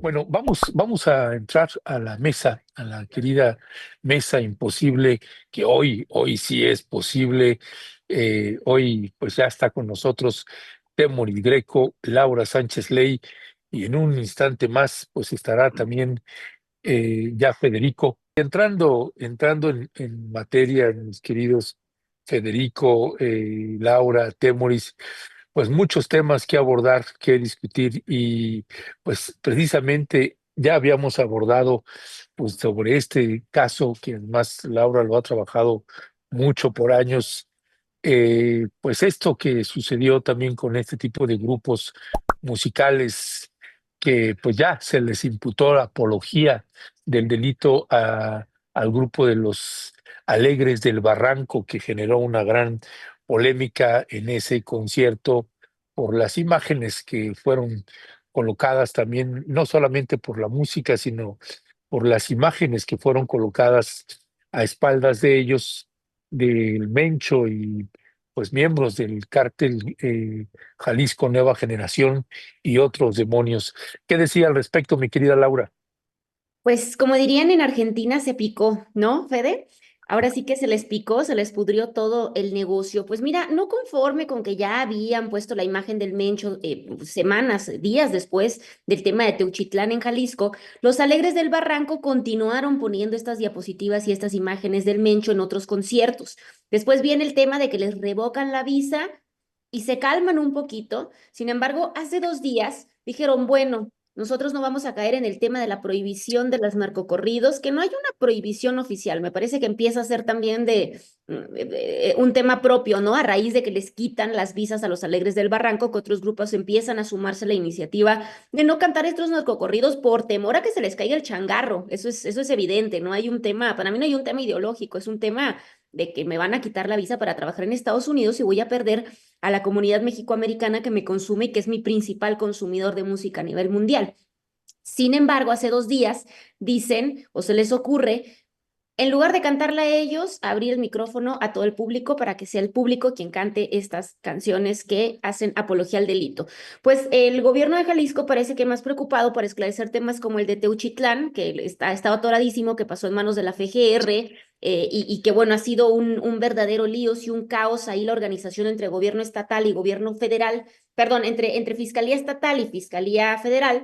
Bueno, vamos a entrar a la mesa, a la querida mesa imposible, que hoy sí es posible. Hoy pues ya está con nosotros Temoris Greco, Laura Sánchez Ley, y en un instante más pues estará también ya Federico. Entrando en materia, mis queridos Federico, Laura, Temoris, pues muchos temas que abordar, que discutir y pues precisamente ya habíamos abordado pues sobre este caso que además Laura lo ha trabajado mucho por años, pues esto que sucedió también con este tipo de grupos musicales que pues ya se les imputó la apología del delito al grupo de los Alegres del Barranco, que generó una gran polémica en ese concierto por las imágenes que fueron colocadas también, no solamente por la música, sino por las imágenes que fueron colocadas a espaldas de ellos, del Mencho y pues miembros del cártel Jalisco Nueva Generación y otros demonios. ¿Qué decía al respecto, mi querida Laura? Pues como dirían en Argentina, se picó, ¿no, Fede? Ahora sí que se les picó, se les pudrió todo el negocio. Pues mira, no conforme con que ya habían puesto la imagen del Mencho semanas, días después del tema de Teuchitlán en Jalisco, los Alegres del Barranco continuaron poniendo estas diapositivas y estas imágenes del Mencho en otros conciertos. Después viene el tema de que les revocan la visa y se calman un poquito. Sin embargo, hace 2 días dijeron, bueno, nosotros no vamos a caer en el tema de la prohibición de los narcocorridos, que no hay una prohibición oficial. Me parece que empieza a ser también un tema propio, ¿no? A raíz de que les quitan las visas a los Alegres del Barranco, que otros grupos empiezan a sumarse a la iniciativa de no cantar estos narcocorridos por temor a que se les caiga el changarro. Eso es evidente, no hay un tema, para mí no hay un tema ideológico, es un tema de que me van a quitar la visa para trabajar en Estados Unidos y voy a perder a la comunidad mexicoamericana que me consume y que es mi principal consumidor de música a nivel mundial. Sin embargo, hace 2 días dicen o se les ocurre, en lugar de cantarla a ellos, abrir el micrófono a todo el público para que sea el público quien cante estas canciones que hacen apología al delito. Pues el gobierno de Jalisco parece que más preocupado por esclarecer temas como el de Teuchitlán, que estaba atoradísimo, que pasó en manos de la FGR, y que bueno, ha sido un verdadero lío y un caos ahí la organización entre gobierno estatal y gobierno federal, perdón, entre Fiscalía Estatal y Fiscalía Federal,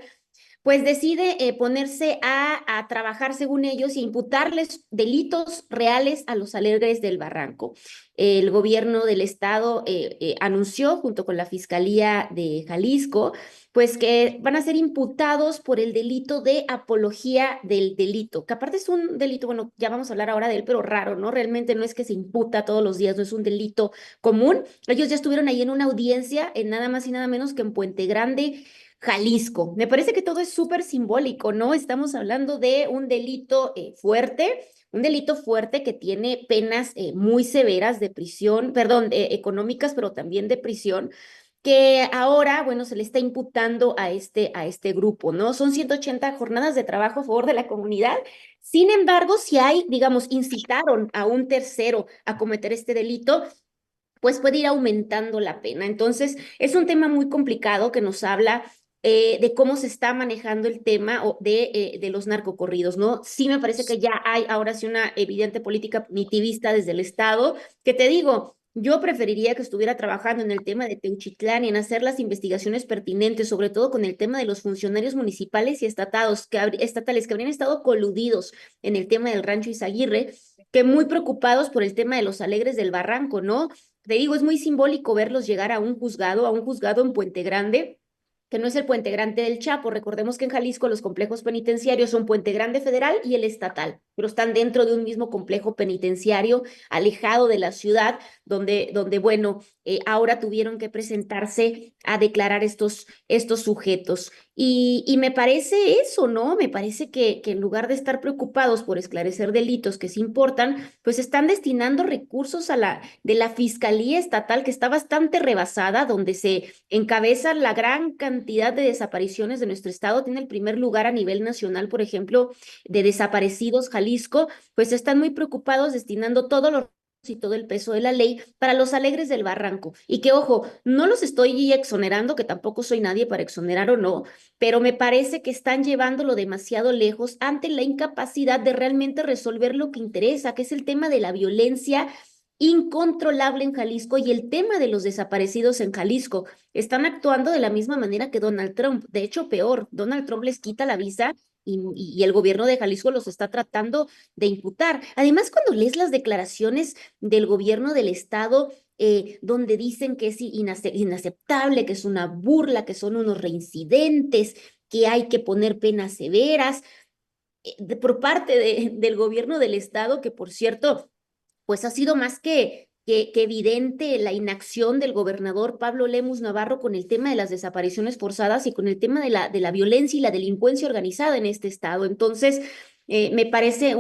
pues decide ponerse a trabajar según ellos y imputarles delitos reales a los Alegres del Barranco. El gobierno del estado anunció, junto con la Fiscalía de Jalisco, pues que van a ser imputados por el delito de apología del delito, que aparte es un delito, bueno, ya vamos a hablar ahora de él, pero raro, ¿no? Realmente no es que se imputa todos los días, no es un delito común. Ellos ya estuvieron ahí en una audiencia, en nada más y nada menos que en Puente Grande, Jalisco. Me parece que todo es súper simbólico, ¿no? Estamos hablando de un delito fuerte que tiene penas muy severas de prisión, perdón, económicas, pero también de prisión, que ahora, bueno, se le está imputando a este grupo, ¿no? Son 180 jornadas de trabajo a favor de la comunidad. Sin embargo, si hay, digamos, incitaron a un tercero a cometer este delito, pues puede ir aumentando la pena. Entonces, es un tema muy complicado que nos habla de cómo se está manejando el tema de los narcocorridos, ¿no? Sí me parece que ya hay ahora sí una evidente política punitivista desde el Estado, que te digo, yo preferiría que estuviera trabajando en el tema de Teuchitlán y en hacer las investigaciones pertinentes, sobre todo con el tema de los funcionarios municipales y estatales que habrían estado coludidos en el tema del Rancho Izaguirre, que muy preocupados por el tema de los Alegres del Barranco, ¿no? Te digo, es muy simbólico verlos llegar a un juzgado en Puente Grande, que no es el Puente Grande del Chapo. Recordemos que en Jalisco los complejos penitenciarios son Puente Grande Federal y el estatal, pero están dentro de un mismo complejo penitenciario, alejado de la ciudad, donde bueno, ahora tuvieron que presentarse a declarar estos sujetos. Y me parece eso, ¿no? Me parece que en lugar de estar preocupados por esclarecer delitos que sí importan, pues están destinando recursos de la Fiscalía Estatal, que está bastante rebasada, donde se encabeza la gran cantidad de desapariciones de nuestro estado. Tiene el primer lugar a nivel nacional, por ejemplo, de desaparecidos Jalisco, pues están muy preocupados destinando todos los y todo el peso de la ley para los Alegres del Barranco. Y que, ojo, no los estoy exonerando, que tampoco soy nadie para exonerar o no, pero me parece que están llevándolo demasiado lejos ante la incapacidad de realmente resolver lo que interesa, que es el tema de la violencia incontrolable en Jalisco y el tema de los desaparecidos en Jalisco. Están actuando de la misma manera que Donald Trump. De hecho, peor, Donald Trump les quita la visa y el gobierno de Jalisco los está tratando de imputar. Además, cuando lees las declaraciones del gobierno del estado, donde dicen que es inaceptable, que es una burla, que son unos reincidentes, que hay que poner penas severas, por parte del gobierno del estado, que por cierto, pues ha sido más que evidente la inacción del gobernador Pablo Lemus Navarro con el tema de las desapariciones forzadas y con el tema de la violencia y la delincuencia organizada en este estado. Entonces, me parece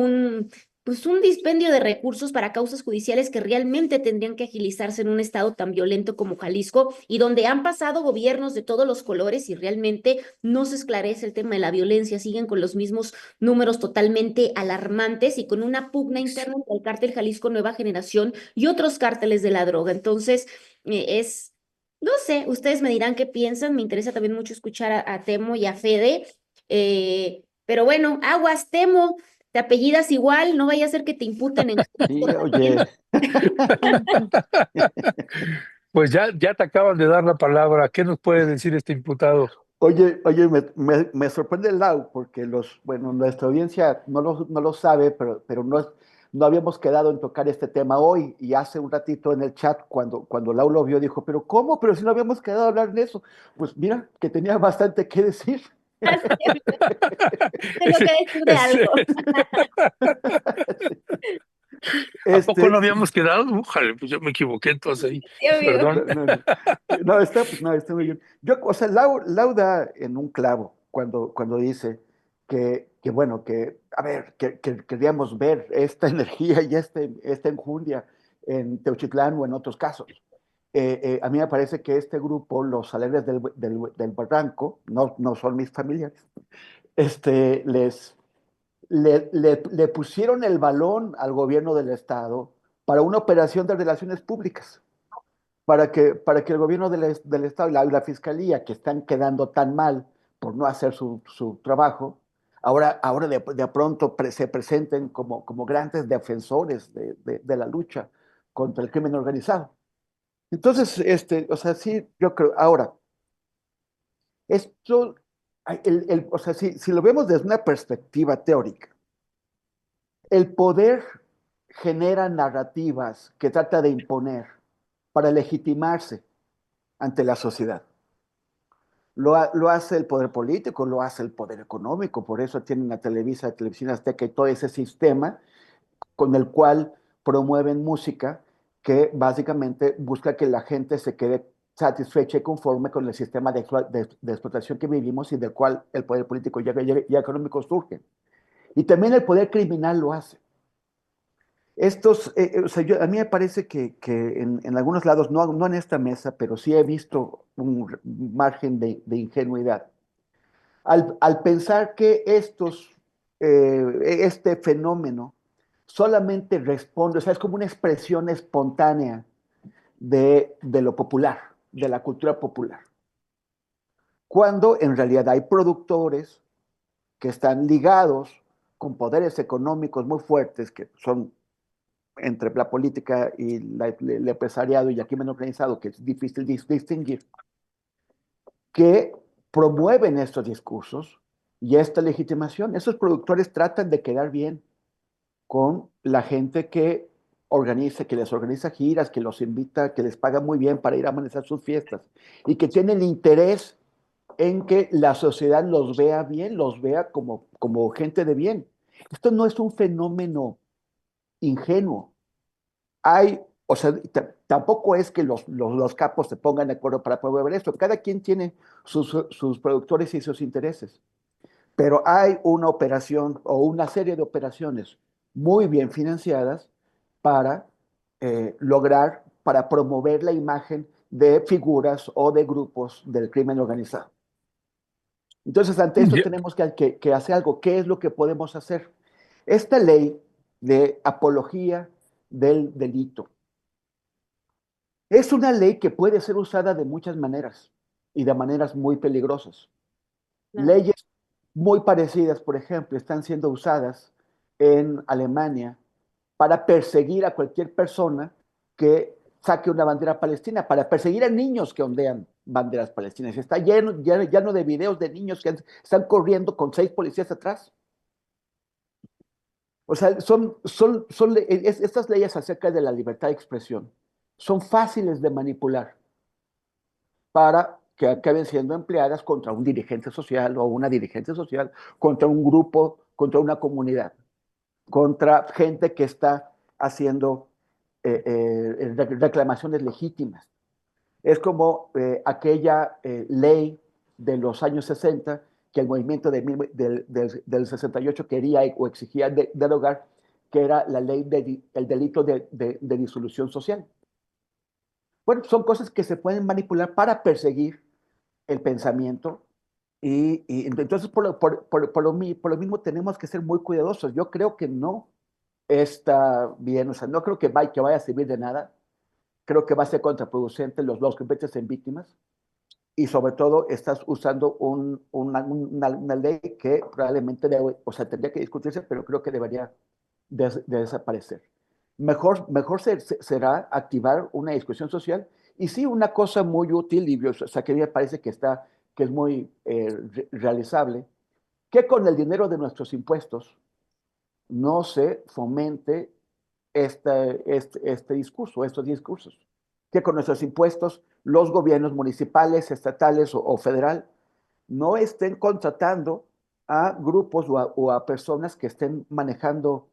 pues un dispendio de recursos para causas judiciales que realmente tendrían que agilizarse en un estado tan violento como Jalisco y donde han pasado gobiernos de todos los colores y realmente no se esclarece el tema de la violencia, siguen con los mismos números totalmente alarmantes y con una pugna interna entre el cártel Jalisco Nueva Generación y otros cárteles de la droga. Entonces, no sé, ustedes me dirán qué piensan, me interesa también mucho escuchar a Temo y a Fede, pero bueno, aguas, Temo, te apellidas igual, no vaya a ser que te imputen en Sí, por oye. también. Pues ya te acaban de dar la palabra. ¿Qué nos puede decir este imputado? Oye, me sorprende el Lau, porque bueno, nuestra audiencia no lo sabe, pero no habíamos quedado en tocar este tema hoy, y hace un ratito en el chat, cuando Lau lo vio, dijo, pero ¿cómo? Pero si no habíamos quedado a hablar de eso. Pues mira, que tenía bastante que decir. Tengo que decir de Ese- algo. ¿A poco no Este, habíamos quedado? Újale, pues yo me equivoqué entonces ahí. Sí, amigo. Perdón. no, está muy bien. O sea, Lau da en un clavo cuando dice bueno, a ver, que queríamos ver esta energía y esta enjundia en Teuchitlán o en otros casos. A mí me parece que este grupo, los Alegres del Barranco, no son mis familiares, este, le pusieron el balón al gobierno del Estado para una operación de relaciones públicas, para que el gobierno del Estado y la Fiscalía, que están quedando tan mal por no hacer su trabajo, ahora de pronto se presenten como grandes defensores de la lucha contra el crimen organizado. Entonces, o sea, sí, yo creo, ahora, esto, o sea, si lo vemos desde una perspectiva teórica, el poder genera narrativas que trata de imponer para legitimarse ante la sociedad. Lo hace el poder político, lo hace el poder económico, por eso tienen a Televisa, Televisión Azteca y todo ese sistema con el cual promueven música que básicamente busca que la gente se quede satisfecha y conforme con el sistema de explotación que vivimos y del cual el poder político y económico surge. Y también el poder criminal lo hace. O sea, a mí me parece que en algunos lados, no en esta mesa, pero sí he visto un margen de ingenuidad. Al pensar que este fenómeno solamente responde, o sea, es como una expresión espontánea de lo popular, de la cultura popular. Cuando en realidad hay productores que están ligados con poderes económicos muy fuertes, que son entre la política y el empresariado y el crimen organizado, que es difícil distinguir, que promueven estos discursos y esta legitimación. Esos productores tratan de quedar bien con la gente que les organiza giras, que los invita, que les paga muy bien para ir a amanecer sus fiestas y que tienen interés en que la sociedad los vea bien, los vea como gente de bien. Esto no es un fenómeno ingenuo. O sea, tampoco es que los capos se pongan de acuerdo para promover esto. Cada quien tiene sus productores y sus intereses. Pero hay una operación o una serie de operaciones muy bien financiadas para para promover la imagen de figuras o de grupos del crimen organizado. Entonces, ante esto Ya- tenemos que hacer algo. ¿Qué es lo que podemos hacer? Esta ley de apología del delito. Es una ley que puede ser usada de muchas maneras y de maneras muy peligrosas. Claro. Leyes muy parecidas, por ejemplo, están siendo usadas en Alemania para perseguir a cualquier persona que saque una bandera palestina, para perseguir a niños que ondean banderas palestinas. Está lleno de videos de niños que están corriendo con 6 policías atrás. O sea, estas leyes acerca de la libertad de expresión son fáciles de manipular para que acaben siendo empleadas contra un dirigente social o una dirigente social, contra un grupo, contra una comunidad, contra gente que está haciendo reclamaciones legítimas. Es como aquella ley de los años 60 que el movimiento del 68 quería o exigía derogar, que era la ley del delito de disolución social. Bueno, son cosas que se pueden manipular para perseguir el pensamiento y entonces por lo mismo tenemos que ser muy cuidadosos. Yo creo que no está bien, o sea, no creo que vaya a servir de nada. Creo que va a ser contraproducente los que conviertes en víctimas y sobre todo estás usando una ley que probablemente o sea, tendría que discutirse, pero creo que debería de desaparecer. Mejor será activar una discusión social y sí, una cosa muy útil y o sea, que me parece que es muy realizable, que con el dinero de nuestros impuestos no se fomente este discurso, estos discursos, que con nuestros impuestos los gobiernos municipales, estatales o federal no estén contratando a grupos o a personas que estén manejando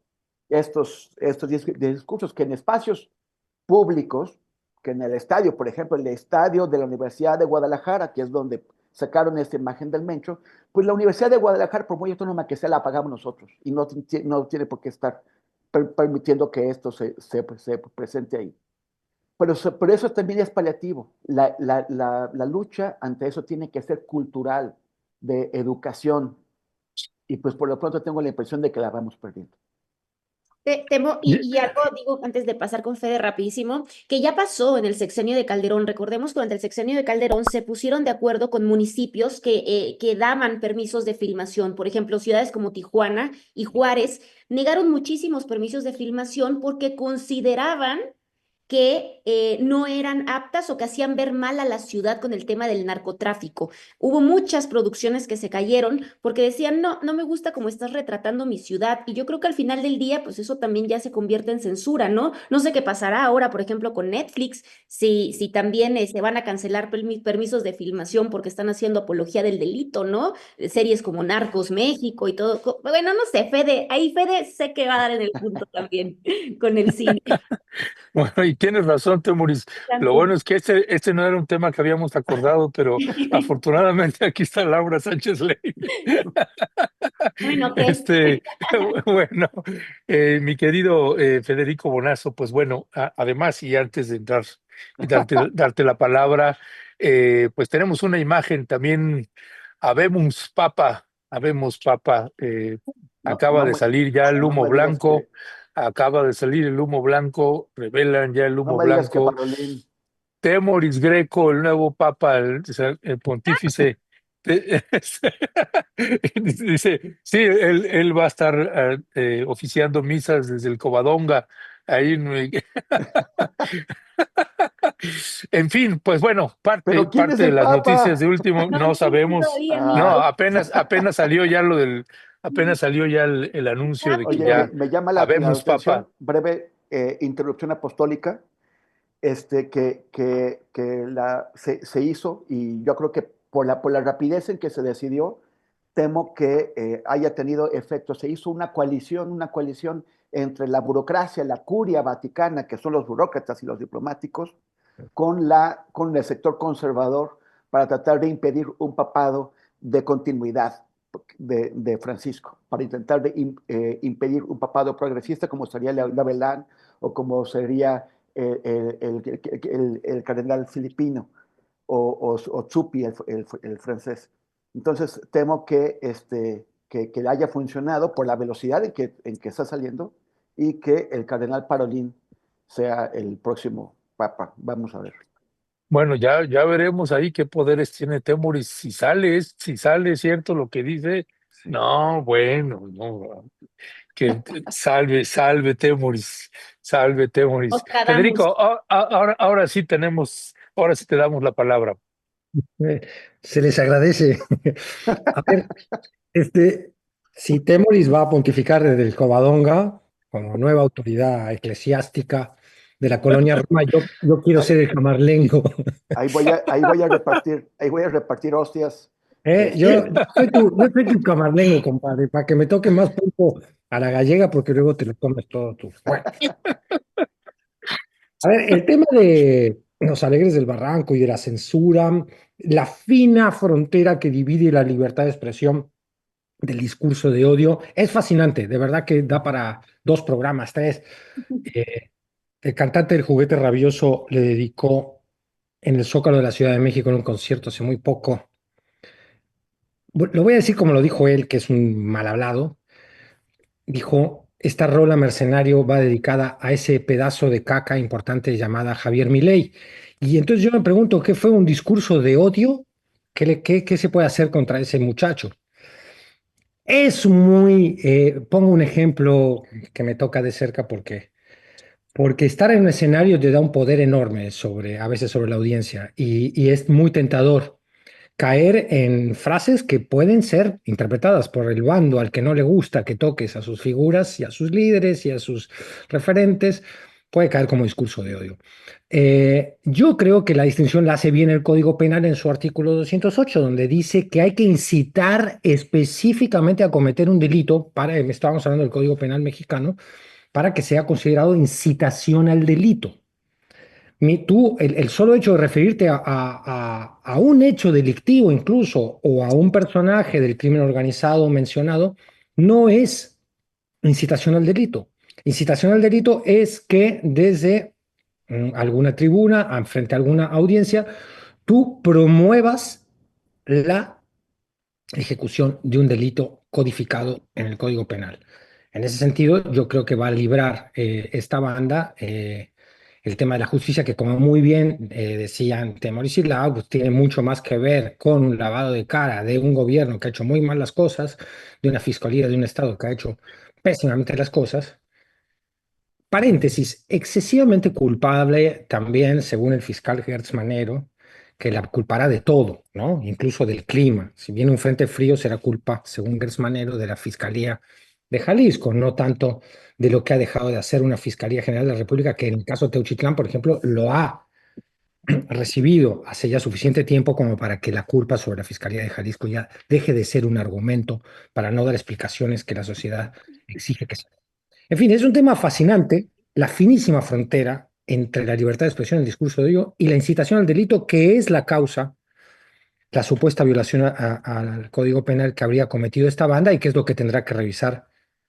estos discursos, que en espacios públicos, que en el estadio, por ejemplo, el estadio de la Universidad de Guadalajara, que es donde sacaron esta imagen del Mencho, pues la Universidad de Guadalajara, por muy autónoma que sea, la pagamos nosotros y no tiene por qué estar permitiendo que esto se presente ahí. Pero eso también es paliativo. La lucha ante eso tiene que ser cultural, de educación, y pues por lo pronto tengo la impresión de que la vamos perdiendo. Temo, Y- y algo digo antes de pasar con Fede rapidísimo, que ya pasó en el sexenio de Calderón. Recordemos que durante el sexenio de Calderón se pusieron de acuerdo con municipios que daban permisos de filmación. Por ejemplo, ciudades como Tijuana y Juárez negaron muchísimos permisos de filmación porque consideraban que no eran aptas o que hacían ver mal a la ciudad con el tema del narcotráfico. Hubo muchas producciones que se cayeron porque decían, no, no me gusta cómo estás retratando mi ciudad. Y yo creo que al final del día, pues eso también ya se convierte en censura, ¿no? No sé qué pasará ahora, por ejemplo, con Netflix, si también se van a cancelar permisos de filmación porque están haciendo apología del delito, ¿no? Series como Narcos México y todo. Bueno, no sé, Fede, ahí Fede sé que va a dar en el punto también con el cine. Bueno, y tienes razón, Temuris. Lo bueno es que este no era un tema que habíamos acordado, pero afortunadamente aquí está Laura Sánchez Ley. Bueno, ¿qué? Este, bueno, mi querido Federico Bonazo, pues bueno, además y antes de entrar y darte la palabra, pues tenemos una imagen también, habemos Papa, No, acaba no de me, salir ya el no humo me digas blanco, acaba de salir el humo blanco, revelan ya el no humo me digas que blanco. Parolín. Temoris Greco, el nuevo papa, el pontífice, dice, sí, él va a estar oficiando misas desde el Covadonga. Ahí, en fin, pues bueno, Pero ¿quién es parte de el las noticias Papa? de último, No no dicen sabemos. todavía, No, Ah, amigo. apenas salió ya apenas salió ya el anuncio de que oye, ya me llama la habemos papa. atención, breve interrupción apostólica, se hizo y yo creo que por la rapidez en que se decidió, temo que haya tenido efecto. Se hizo una coalición entre la burocracia, la curia vaticana, que son los burócratas y los diplomáticos, con el sector conservador para tratar de impedir un papado de continuidad de Francisco, para intentar impedir un papado progresista como sería Lavelán o como sería el cardenal filipino o Zuppi, el francés. Entonces temo que haya funcionado por la velocidad en que está saliendo y que el cardenal Parolín sea el próximo papa. Vamos a ver. Bueno, ya veremos ahí qué poderes tiene Temuris. Si sale cierto lo que dice, Sí. no, bueno, no, que salve Temuris, salve Temuris. Nostradamus. Federico, ahora sí te damos la palabra. Eh, Se les agradece. A ver, este, si Temoris va a pontificar desde el Covadonga como nueva autoridad eclesiástica de la colonia Roma, yo quiero Ahí, ser el camarlengo. ahí voy a repartir hostias. Yo soy tu camarlengo, compadre, para que me toque más tiempo a la gallega, porque luego te lo comes todo tú. Bueno, a ver, el tema de los Alegres del Barranco y de la censura, la fina frontera que divide la libertad de expresión del discurso de odio, es fascinante, de verdad que da para dos programas, tres. Eh, el cantante del Juguete Rabioso le dedicó en el Zócalo de la Ciudad de México en un concierto hace muy poco. Lo voy a decir como lo dijo él, que es un mal hablado. Dijo, esta rola mercenario va dedicada a ese pedazo de caca importante llamada Javier Milei. Y entonces yo me pregunto, ¿qué fue un discurso de odio? ¿Qué se puede hacer contra ese muchacho? Es pongo un ejemplo que me toca de cerca porque estar en un escenario te da un poder enorme a veces sobre la audiencia y es muy tentador caer en frases que pueden ser interpretadas por el bando al que no le gusta que toques a sus figuras y a sus líderes y a sus referentes, puede caer como discurso de odio. Yo creo que la distinción la hace bien el Código Penal en su artículo 208, donde dice que hay que incitar específicamente a cometer un delito, estábamos hablando del Código Penal mexicano, para que sea considerado incitación al delito. El solo hecho de referirte a un hecho delictivo incluso o a un personaje del crimen organizado mencionado no es incitación al delito. Incitación al delito es que desde alguna tribuna, frente a alguna audiencia, tú promuevas la ejecución de un delito codificado en el Código Penal. En ese sentido, yo creo que va a librar esta banda el tema de la justicia, que como muy bien decían Temoris y Lau, pues tiene mucho más que ver con un lavado de cara de un gobierno que ha hecho muy mal las cosas, de una fiscalía de un Estado que ha hecho pésimamente las cosas. Paréntesis, excesivamente culpable también, según el fiscal Gertz Manero, que la culpará de todo, ¿no? Incluso del clima. Si viene un frente frío, será culpa, según Gertz Manero, de la Fiscalía de Jalisco, no tanto de lo que ha dejado de hacer una Fiscalía General de la República, que en el caso de Teuchitlán, por ejemplo, lo ha recibido hace ya suficiente tiempo como para que la culpa sobre la Fiscalía de Jalisco ya deje de ser un argumento para no dar explicaciones que la sociedad exige que se. En fin, es un tema fascinante, la finísima frontera entre la libertad de expresión, el discurso de odio y la incitación al delito, que es la causa, la supuesta violación al Código Penal que habría cometido esta banda y que es lo que tendrá que revisar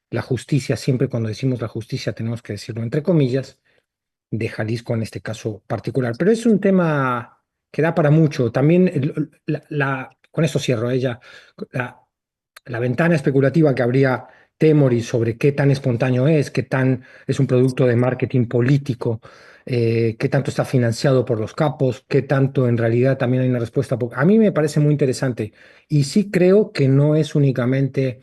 la justicia. Siempre cuando decimos la justicia tenemos que decirlo entre comillas, de Jalisco en este caso particular. Pero es un tema que da para mucho. También, con esto cierro ella, la, la ventana especulativa que habría Temoris sobre qué tan espontáneo es, qué tan es un producto de marketing político, qué tanto está financiado por los capos, qué tanto en realidad también hay una respuesta. A mí me parece muy interesante y sí creo que no es únicamente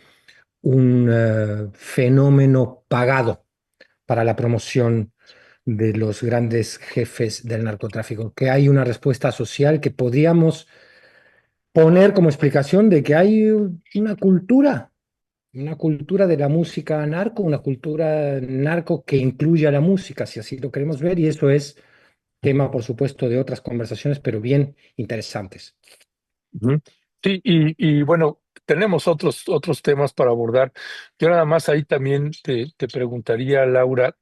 un fenómeno pagado para la promoción de los grandes jefes del narcotráfico, que hay una respuesta social que podríamos poner como explicación de que hay una cultura de la música narco, una cultura narco que incluye a la música, si así lo queremos ver, y eso es tema, por supuesto, de otras conversaciones, pero bien interesantes. Ujú. Sí, y bueno, tenemos otros temas para abordar. Yo nada más ahí también te preguntaría, Laura,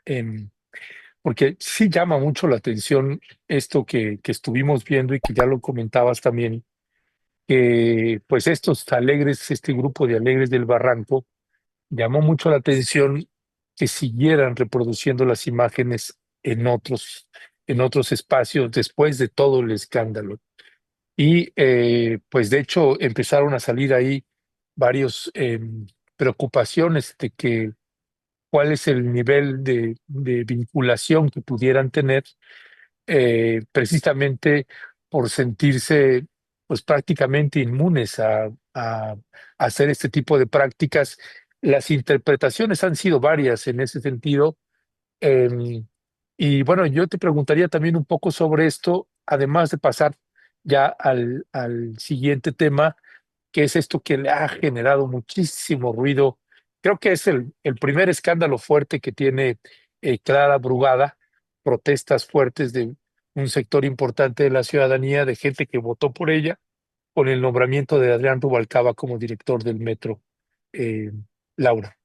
porque sí llama mucho la atención esto que estuvimos viendo y que ya lo comentabas también, que pues estos alegres, este grupo de alegres del Barranco, llamó mucho la atención que siguieran reproduciendo las imágenes en otros espacios después de todo el escándalo. Y pues de hecho empezaron a salir ahí varios preocupaciones de que cuál es el nivel de vinculación que pudieran tener, precisamente por sentirse pues prácticamente inmunes a hacer este tipo de prácticas. Las interpretaciones han sido varias en ese sentido. Y bueno, yo te preguntaría también un poco sobre esto, además de pasar ya al siguiente tema, que es esto que le ha generado muchísimo ruido. Creo que es el primer escándalo fuerte que tiene Clara Brugada, protestas fuertes de un sector importante de la ciudadanía, de gente que votó por ella, con el nombramiento de Adrián Rubalcaba como director del metro. Eh, Laura,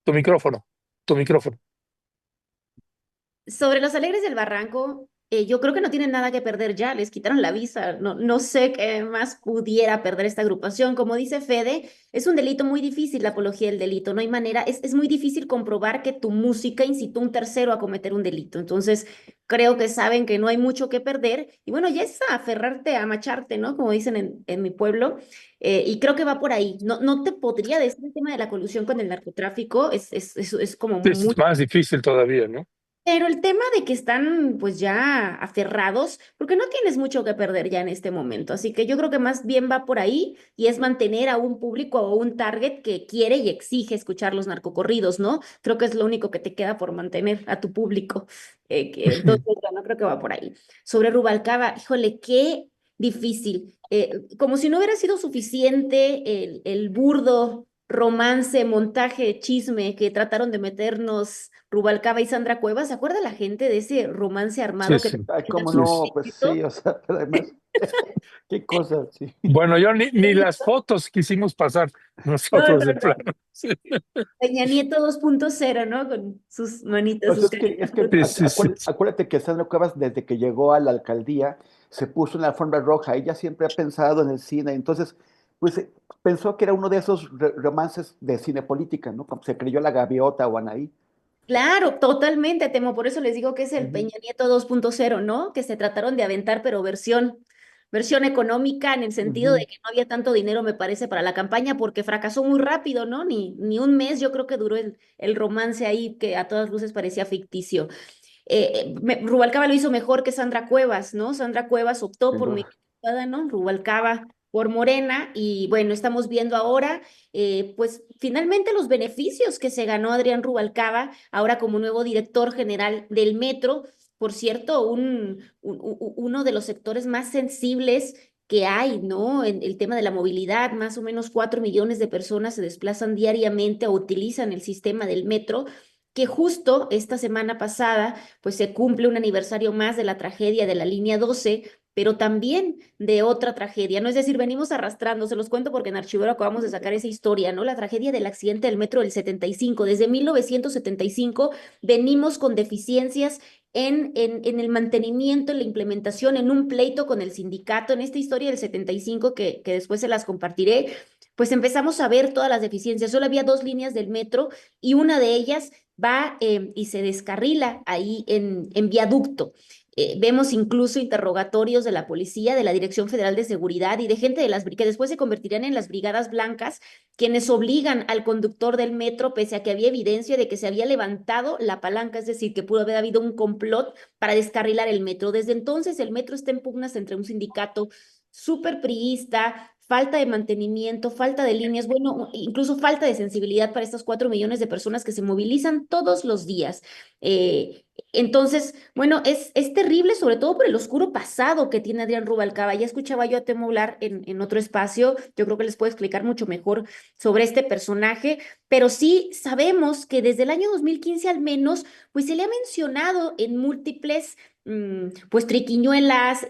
tu micrófono, tu micrófono. Sobre los Alegres del Barranco, yo creo que no tienen nada que perder ya, les quitaron la visa, no sé qué más pudiera perder esta agrupación. Como dice Fede, es un delito muy difícil la apología del delito, no hay manera, es muy difícil comprobar que tu música incitó a un tercero a cometer un delito. Entonces, creo que saben que no hay mucho que perder y bueno, ya es aferrarte a macharte, ¿no? Como dicen en mi pueblo. Y creo que va por ahí. No te podría decir el tema de la colusión con el narcotráfico, es como muy. Es más difícil todavía, ¿no? Pero el tema de que están pues ya aferrados, porque no tienes mucho que perder ya en este momento, así que yo creo que más bien va por ahí y es mantener a un público o un target que quiere y exige escuchar los narcocorridos, ¿no? Creo que es lo único que te queda por mantener a tu público. Entonces, no creo que va por ahí. Sobre Rubalcaba, híjole, qué difícil. Como si no hubiera sido suficiente el burdo romance, montaje, chisme que trataron de meternos Rubalcaba y Sandra Cuevas. ¿Se acuerda la gente de ese romance Sí, armado que sí, Ay, cómo sí, no, sí. pues sí, o sea, pero además, qué cosa, sí. Bueno, yo ni las fotos quisimos pasar No, nosotros de no. plano. Sí, Peña Nieto 2.0, ¿no? Con sus manitas, Pues sus es que sí, sí, sí. acuérdate que Sandra Cuevas, desde que llegó a la alcaldía, se puso en la alfombra roja. Ella siempre ha pensado en el cine. Entonces, pues pensó que era uno de esos romances de cine política, ¿no? Como se creyó La Gaviota o Anaí. Claro, totalmente, Temo. Por eso les digo que es el Ujú, Peña Nieto 2.0, ¿no? Que se trataron de aventar, pero versión económica en el sentido de ujú. que no había tanto dinero, me parece, para la campaña porque fracasó muy rápido, ¿no? Ni un mes yo creo que duró el romance ahí que a todas luces parecía ficticio. Rubalcaba lo hizo mejor que Sandra Cuevas, ¿no? Sandra Cuevas optó Sin por duda. Movimiento Ciudadano, Rubalcaba por Morena, y bueno, estamos viendo ahora, pues finalmente los beneficios que se ganó Adrián Rubalcaba, ahora como nuevo director general del Metro, por cierto, uno de los sectores más sensibles que hay, ¿no? En el tema de la movilidad, más o menos 4 millones de personas se desplazan diariamente o utilizan el sistema del metro, que justo esta semana pasada, pues se cumple un aniversario más de la tragedia de la línea 12, pero también de otra tragedia, ¿no? Es decir, venimos arrastrando, se los cuento porque en Archivero acabamos de sacar esa historia, ¿no? La tragedia del accidente del metro del 75. Desde 1975 venimos con deficiencias en el mantenimiento, en la implementación, en un pleito con el sindicato, en esta historia del 75 que después se las compartiré, pues empezamos a ver todas las deficiencias. Solo había dos líneas del metro y una de ellas va y se descarrila ahí en viaducto. Vemos incluso interrogatorios de la policía, de la Dirección Federal de Seguridad y de gente de que después se convertirían en las Brigadas Blancas, quienes obligan al conductor del metro, pese a que había evidencia de que se había levantado la palanca, es decir, que pudo haber habido un complot para descarrilar el metro. Desde entonces el metro está en pugnas entre un sindicato súper priista, falta de mantenimiento, falta de líneas, bueno, incluso falta de sensibilidad para estas 4 millones de personas que se movilizan todos los días. Entonces, bueno, es terrible, sobre todo por el oscuro pasado que tiene Adrián Rubalcaba. Ya escuchaba yo a Temo hablar en otro espacio, yo creo que les puedo explicar mucho mejor sobre este personaje, pero sí sabemos que desde el año 2015 al menos, pues se le ha mencionado en múltiples pues triquiñuelas,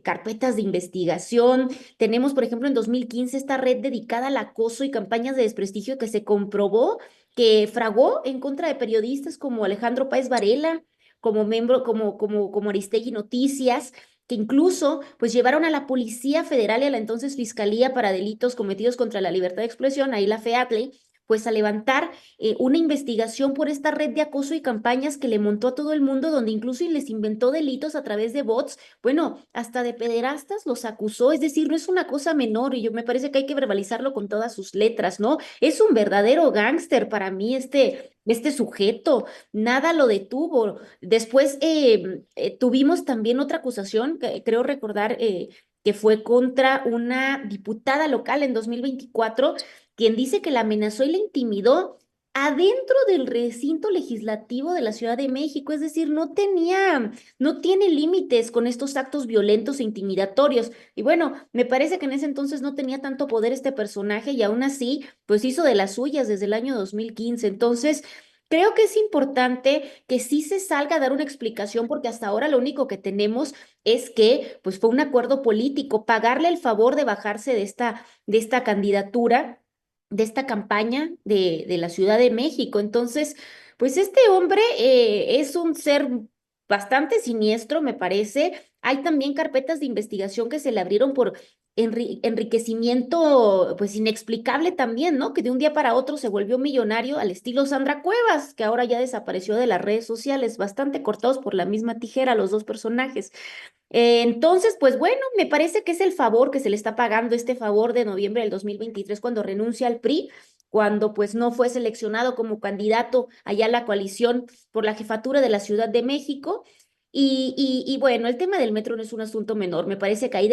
carpetas de investigación. Tenemos, por ejemplo, en 2015 esta red dedicada al acoso y campañas de desprestigio que se comprobó que fragó en contra de periodistas como Alejandro Páez Varela, como miembro, como Aristegui Noticias, que incluso pues llevaron a la Policía Federal y a la entonces Fiscalía para delitos cometidos contra la libertad de expresión, ahí la FEATLE, pues a levantar una investigación por esta red de acoso y campañas que le montó a todo el mundo, donde incluso les inventó delitos a través de bots, bueno, hasta de pederastas los acusó, es decir, no es una cosa menor y yo me parece que hay que verbalizarlo con todas sus letras, ¿no? Es un verdadero gángster para mí este sujeto, nada lo detuvo. Después tuvimos también otra acusación, que creo recordar que fue contra una diputada local en 2024, quien dice que la amenazó y la intimidó adentro del recinto legislativo de la Ciudad de México, es decir, no tiene límites con estos actos violentos e intimidatorios. Y bueno, me parece que en ese entonces no tenía tanto poder este personaje y aún así, pues hizo de las suyas desde el año 2015. Entonces, creo que es importante que sí se salga a dar una explicación porque hasta ahora lo único que tenemos es que pues fue un acuerdo político, pagarle el favor de bajarse de esta candidatura, de esta campaña de la Ciudad de México. Entonces, pues este hombre es un ser bastante siniestro, me parece. Hay también carpetas de investigación que se le abrieron por enriquecimiento, pues inexplicable también, ¿no? Que de un día para otro se volvió millonario al estilo Sandra Cuevas, que ahora ya desapareció de las redes sociales, bastante cortados por la misma tijera los dos personajes. Entonces, pues bueno, me parece que es el favor que se le está pagando, este favor de noviembre del 2023 cuando renuncia al PRI, cuando pues no fue seleccionado como candidato allá a la coalición por la jefatura de la Ciudad de México. Y bueno, el tema del metro no es un asunto menor. Me parece que ahí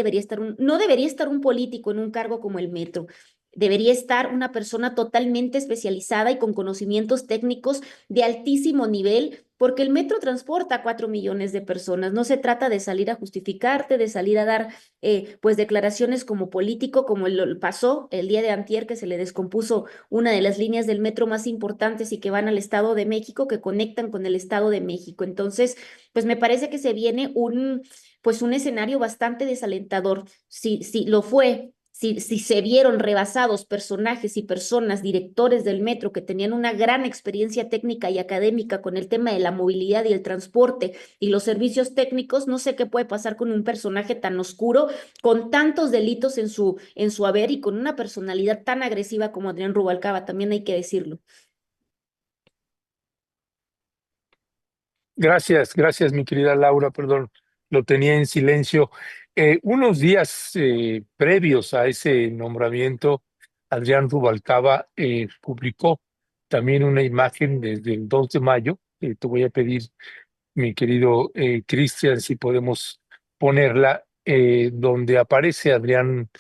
no debería estar un político en un cargo como el metro. Debería estar una persona totalmente especializada y con conocimientos técnicos de altísimo nivel, porque el metro transporta a 4 millones de personas. No se trata de salir a justificarte, de salir a dar pues declaraciones como político, como pasó el día de antier que se le descompuso una de las líneas del metro más importantes y que van al Estado de México, que conectan con el Estado de México. Entonces, pues me parece que se viene pues un escenario bastante desalentador. Si lo fue. Si se vieron rebasados personajes y personas, directores del metro que tenían una gran experiencia técnica y académica con el tema de la movilidad y el transporte y los servicios técnicos, no sé qué puede pasar con un personaje tan oscuro, con tantos delitos en su haber y con una personalidad tan agresiva como Adrián Rubalcaba, también hay que decirlo. Gracias, gracias, mi querida Laura, perdón, lo tenía en silencio. Unos días previos a ese nombramiento, Adrián Rubalcaba publicó también una imagen desde el 2 de mayo. Te voy a pedir, mi querido Cristian, si podemos ponerla, donde aparece Adrián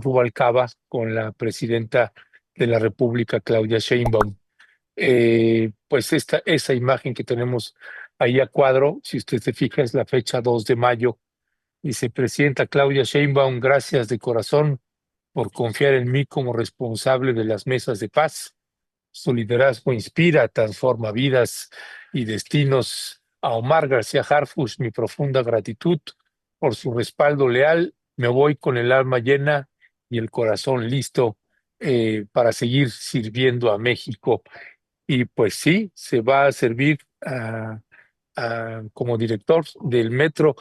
Rubalcaba con la presidenta de la República, Claudia Sheinbaum. Pues esa imagen que tenemos ahí a cuadro, si usted se fija, es la fecha 2 de mayo. Dice: Presidenta Claudia Sheinbaum, gracias de corazón por confiar en mí como responsable de las mesas de paz. Su liderazgo inspira, transforma vidas y destinos. A Omar García Harfuch, mi profunda gratitud por su respaldo leal. Me voy con el alma llena y el corazón listo para seguir sirviendo a México. Y pues sí, se va a servir como director del metro.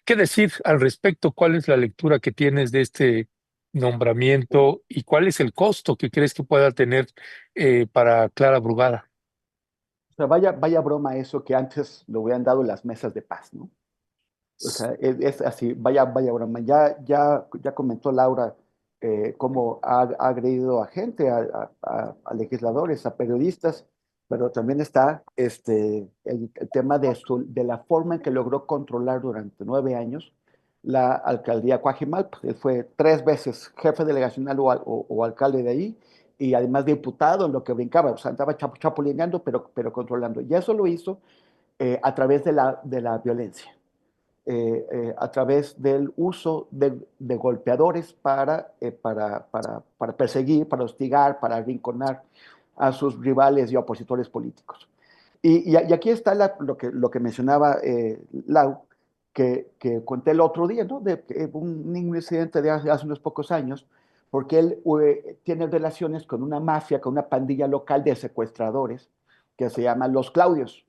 ¿Qué decir al respecto? ¿Cuál es la lectura que tienes de este nombramiento y cuál es el costo que crees que pueda tener para Clara Brugada? O sea, vaya broma eso que antes lo hubieran dado las mesas de paz, ¿no? O sea, es así, vaya broma. Ya comentó Laura cómo ha agredido a gente, a legisladores, a periodistas, pero también está el tema de la forma en que logró controlar durante 9 años la alcaldía Coajimalpa. Él fue 3 veces jefe delegacional o alcalde de ahí, y además diputado en lo que brincaba, o sea, andaba chapulineando, pero controlando. Y eso lo hizo a través de la violencia, a través del uso de golpeadores para perseguir, para hostigar, para arrinconar a sus rivales y opositores políticos. Y aquí está lo que mencionaba Lau, que conté el otro día, ¿no? De un incidente de hace unos pocos años, porque él tiene relaciones con una mafia, con una pandilla local de secuestradores que se llama Los Claudios.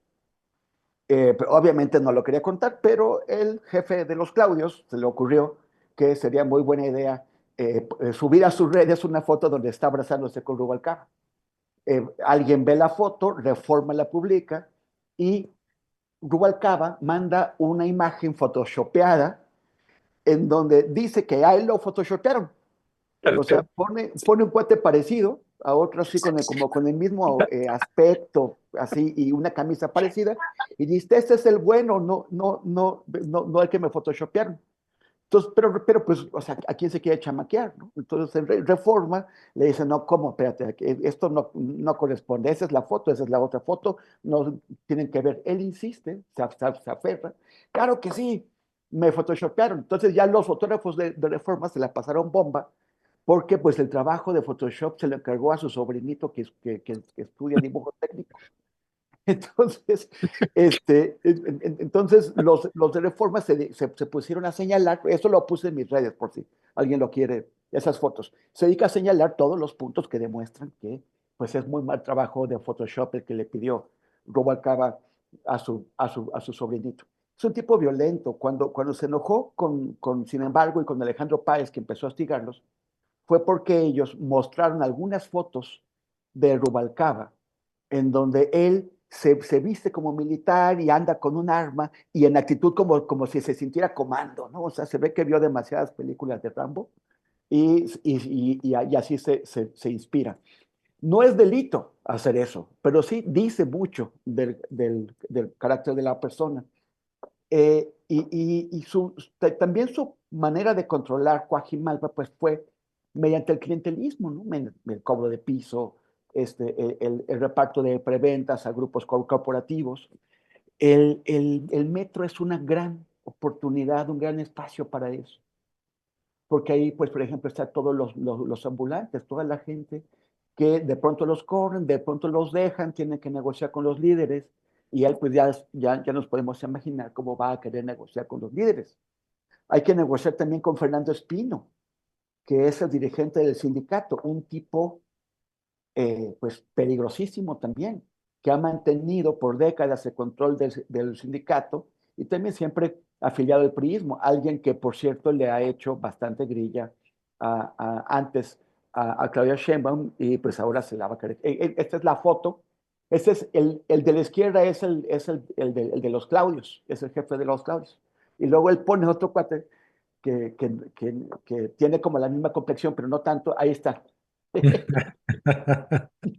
Pero obviamente no lo quería contar, pero el jefe de los Claudios se le ocurrió que sería muy buena idea subir a sus redes una foto donde está abrazándose con Rubalcaba. alguien ve la foto, Reforma la publica y Rubalcaba manda una imagen photoshopeada en donde dice que a él lo photoshopearon. O sea, pone un cuate parecido a otro así como con el mismo aspecto, así, y una camisa parecida, y dice, este es el bueno, no el que me photoshopearon. Entonces, pero pues, o sea, ¿a quién se quiere chamaquear, no? Entonces, en Reforma le dice, no, ¿cómo? Espérate, esto no corresponde, esa es la foto, esa es la otra foto, no tienen que ver. Él insiste, se aferra. Claro que sí, me photoshopearon. Entonces ya los fotógrafos de Reforma se la pasaron bomba, porque pues el trabajo de Photoshop se le encargó a su sobrinito que estudia dibujo técnico. Entonces, entonces los de Reforma se pusieron a señalar, eso lo puse en mis redes por si alguien lo quiere, esas fotos. Se dedica a señalar todos los puntos que demuestran que pues es muy mal trabajo de Photoshop el que le pidió Rubalcaba a su sobrinito. Es un tipo violento. Cuando se enojó sin embargo, y con Alejandro Páez, que empezó a hostigarlos, fue porque ellos mostraron algunas fotos de Rubalcaba en donde él se viste como militar y anda con un arma y en actitud como si se sintiera comando, ¿no? O sea, se ve que vio demasiadas películas de Rambo y así se inspira. No es delito hacer eso, pero sí dice mucho del carácter de la persona. También su manera de controlar Coajimalpa pues fue mediante el clientelismo, ¿no? El cobro de piso, el reparto de preventas a grupos corporativos. El metro es una gran oportunidad, un gran espacio para eso, porque ahí, pues, por ejemplo, están todos los ambulantes, toda la gente que de pronto los corren, de pronto los dejan, tienen que negociar con los líderes, y él, pues ya nos podemos imaginar cómo va a querer negociar con los líderes. Hay que negociar también con Fernando Espino, que es el dirigente del sindicato, un tipo pues peligrosísimo también, que ha mantenido por décadas el control del sindicato y también siempre afiliado al priismo, alguien que por cierto le ha hecho bastante grilla antes a Claudia Sheinbaum y pues ahora se la va a querer. Esta es la foto, este es el de la izquierda es el de los Claudios, es el jefe de los Claudios. Y luego él pone otro cuate que tiene como la misma complexión, pero no tanto, ahí está.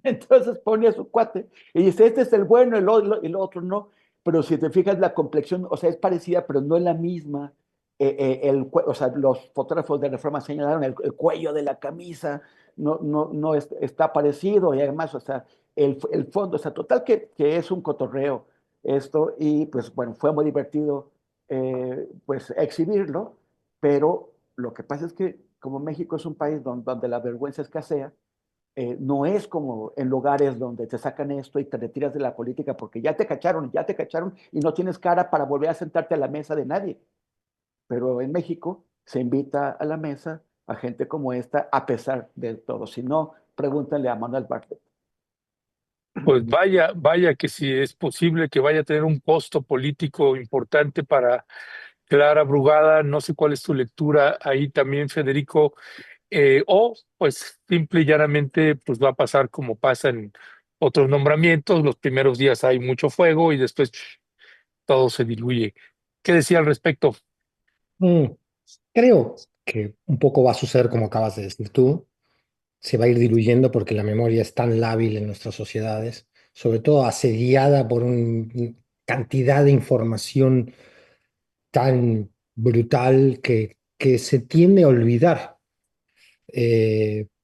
Entonces pone a su cuate y dice, este es el bueno, el otro no. Pero si te fijas, la complexión, o sea, es parecida, pero no es la misma. O sea, los fotógrafos de Reforma señalaron el cuello de la camisa, no está parecido y además, o sea, el fondo, o sea, total que es un cotorreo esto y pues bueno, fue muy divertido pues exhibirlo, pero lo que pasa es que como México es un país donde la vergüenza escasea, no es como en lugares donde te sacan esto y te retiras de la política porque ya te cacharon y no tienes cara para volver a sentarte a la mesa de nadie. Pero en México se invita a la mesa a gente como esta a pesar de todo. Si no, pregúntale a Manuel Bartlett. Pues vaya que si es posible que vaya a tener un costo político importante para Clara Brugada. No sé cuál es tu lectura ahí también, Federico. O pues simple y llanamente pues va a pasar como pasa en otros nombramientos. Los primeros días hay mucho fuego y después todo se diluye. ¿Qué decía al respecto? Mm, Creo que un poco va a suceder como acabas de decir tú. Se va a ir diluyendo porque la memoria es tan lábil en nuestras sociedades, sobre todo asediada por una cantidad de información tan brutal que se tiende a olvidar.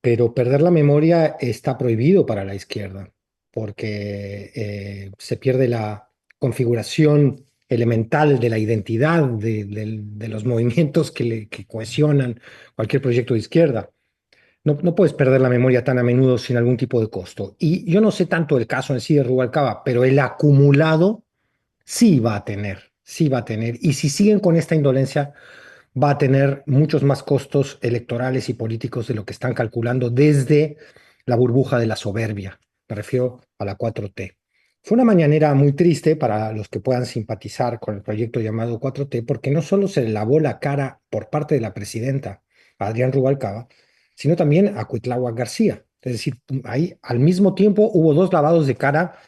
Pero perder la memoria está prohibido para la izquierda, porque se pierde la configuración elemental de la identidad de los movimientos que cohesionan cualquier proyecto de izquierda. No puedes perder la memoria tan a menudo sin algún tipo de costo. Y yo no sé tanto el caso en sí de Rubalcaba, pero el acumulado sí va a tener, sí va a tener. Y si siguen con esta indolencia, va a tener muchos más costos electorales y políticos de lo que están calculando desde la burbuja de la soberbia. Me refiero a la 4T. Fue una mañanera muy triste para los que puedan simpatizar con el proyecto llamado 4T, porque no solo se le lavó la cara por parte de la presidenta, Adrián Rubalcaba, sino también a Cuitláhuac García, Es decir, ahí al mismo tiempo hubo dos lavados de cara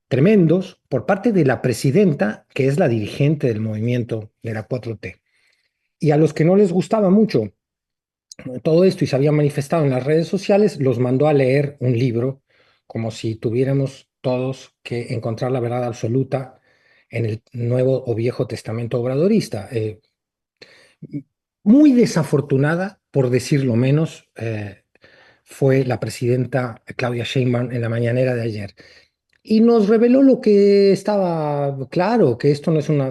tremendos por parte de la presidenta, que es la dirigente del movimiento de la 4T. Y a los que no les gustaba mucho todo esto y se había manifestado en las redes sociales, los mandó a leer un libro, como si tuviéramos todos que encontrar la verdad absoluta en el Nuevo o Viejo Testamento obradorista. Muy desafortunada, por decirlo menos, fue la presidenta Claudia Sheinbaum en la mañanera de ayer. Y nos reveló lo que estaba claro, que esto no es una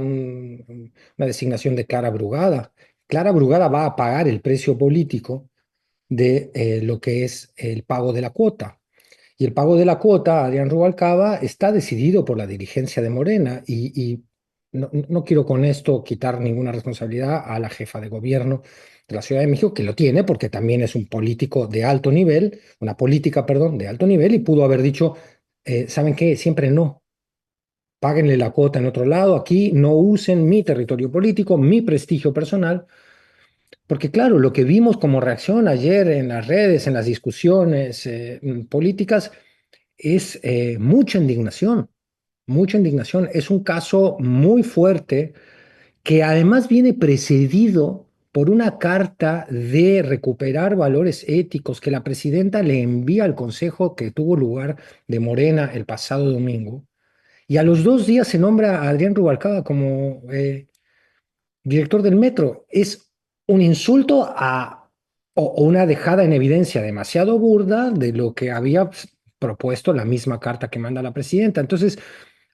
designación de Clara Brugada. Clara Brugada va a pagar el precio político de lo que es el pago de la cuota. Y el pago de la cuota, Adrián Rubalcaba, está decidido por la dirigencia de Morena y no quiero con esto quitar ninguna responsabilidad a la jefa de gobierno de la Ciudad de México, que lo tiene porque también es un político de alto nivel, una política, perdón, de alto nivel y pudo haber dicho, ¿saben qué? Siempre no. Páguenle la cuota en otro lado, aquí no usen mi territorio político, mi prestigio personal, porque claro, lo que vimos como reacción ayer en las redes, en las discusiones políticas, es mucha indignación, mucha indignación. Es un caso muy fuerte que además viene precedido por una carta de recuperar valores éticos que la presidenta le envía al consejo que tuvo lugar de Morena el pasado domingo. Y a los 2 días se nombra a Adrián Rubalcaba como director del metro. Es un insulto o una dejada en evidencia demasiado burda de lo que había propuesto la misma carta que manda la presidenta. Entonces,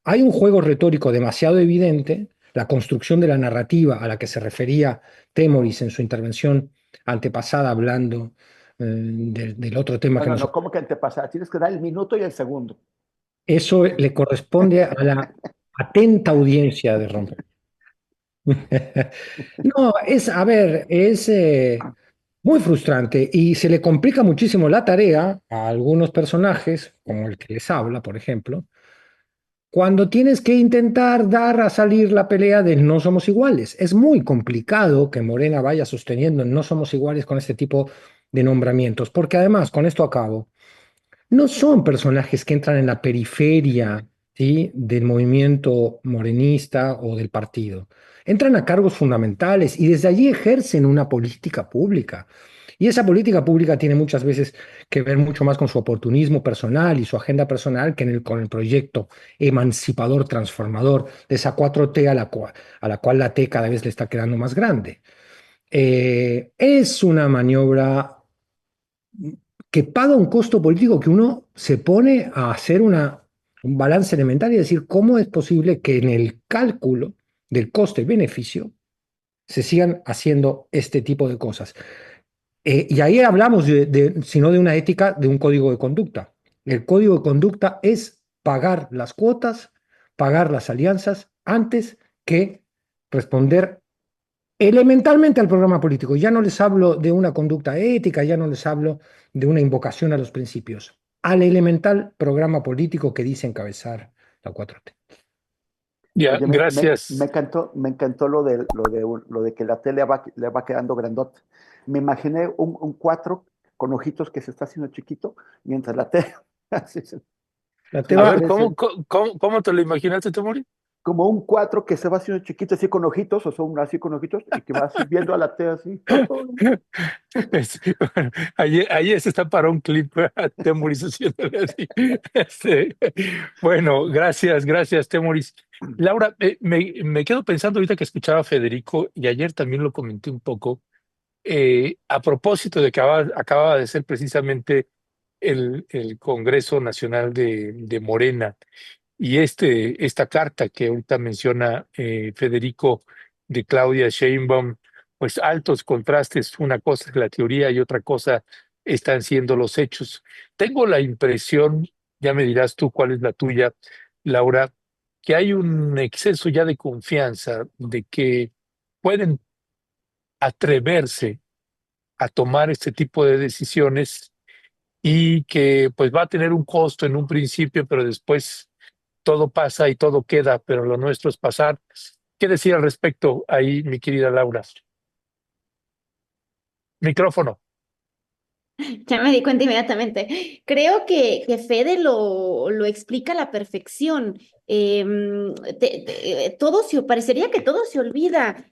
hay un juego retórico demasiado evidente, la construcción de la narrativa a la que se refería Temoris en su intervención antepasada hablando del otro tema No, que no, nos... no, ¿cómo que antepasada? Tienes que dar el minuto y el segundo. Eso le corresponde a la atenta audiencia de Romper. No, a ver, es muy frustrante y se le complica muchísimo la tarea a algunos personajes, como el que les habla, por ejemplo, cuando tienes que intentar dar a salir la pelea de no somos iguales. Es muy complicado que Morena vaya sosteniendo no somos iguales con este tipo de nombramientos, porque además, con esto acabo, no son personajes que entran en la periferia, ¿sí? Del movimiento morenista o del partido. Entran a cargos fundamentales y desde allí ejercen una política pública. Y esa política pública tiene muchas veces que ver mucho más con su oportunismo personal y su agenda personal que con el proyecto emancipador, transformador de esa 4T a la cual la T cada vez le está quedando más grande. Es una maniobra que paga un costo político que uno se pone a hacer un balance elemental y decir cómo es posible que en el cálculo del coste-beneficio se sigan haciendo este tipo de cosas. Y ahí hablamos sino de una ética, de un código de conducta. El código de conducta es pagar las cuotas, pagar las alianzas antes que responder elementalmente al programa político. Ya no les hablo de una conducta ética, ya no les hablo de una invocación a los principios, al elemental programa político que dice encabezar la 4T. Ya, Oye, gracias. me encantó lo de que la tele le va quedando grandota. Me imaginé un 4 con ojitos que se está haciendo chiquito, mientras la tele así La se T A va va, ver, creciendo. ¿cómo te lo imaginaste, Temuri? Como un 4 que se va haciendo chiquito así con ojitos, o son así con ojitos, y que va así viendo a la tele así. Bueno, ayer se está para un clip, Temuris haciéndole así. Bueno, gracias, Temuris. Laura, me quedo pensando ahorita que escuchaba a Federico y ayer también lo comenté un poco, a propósito de que acaba de ser precisamente el Congreso Nacional de Morena. Y esta carta que ahorita menciona Federico de Claudia Sheinbaum, pues altos contrastes, una cosa es la teoría y otra cosa están siendo los hechos. Tengo la impresión, ya me dirás tú cuál es la tuya, Laura, que hay un exceso ya de confianza de que pueden atreverse a tomar este tipo de decisiones y que pues va a tener un costo en un principio, pero después todo pasa y todo queda, pero lo nuestro es pasar. ¿Qué decir al respecto ahí, mi querida Laura? Micrófono. Ya me di cuenta inmediatamente. Creo que Fede lo explica a la perfección. Parecería que todo se olvida.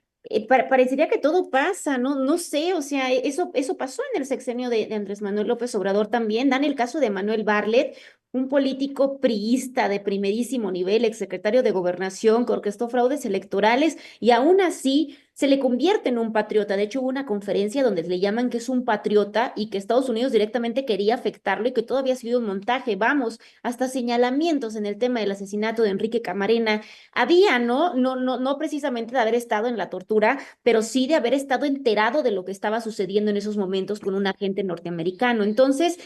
Parecería que todo pasa, ¿no? No sé, o sea, eso pasó en el sexenio de Andrés Manuel López Obrador también. Dan el caso de Manuel Bartlett, un político priista de primerísimo nivel, exsecretario de Gobernación, que orquestó fraudes electorales y aún así se le convierte en un patriota. De hecho, hubo una conferencia donde le llaman que es un patriota y que Estados Unidos directamente quería afectarlo y que todo había sido un montaje. Vamos, hasta señalamientos en el tema del asesinato de Enrique Camarena. Había, ¿no? No precisamente de haber estado en la tortura, pero sí de haber estado enterado de lo que estaba sucediendo en esos momentos con un agente norteamericano. Entonces,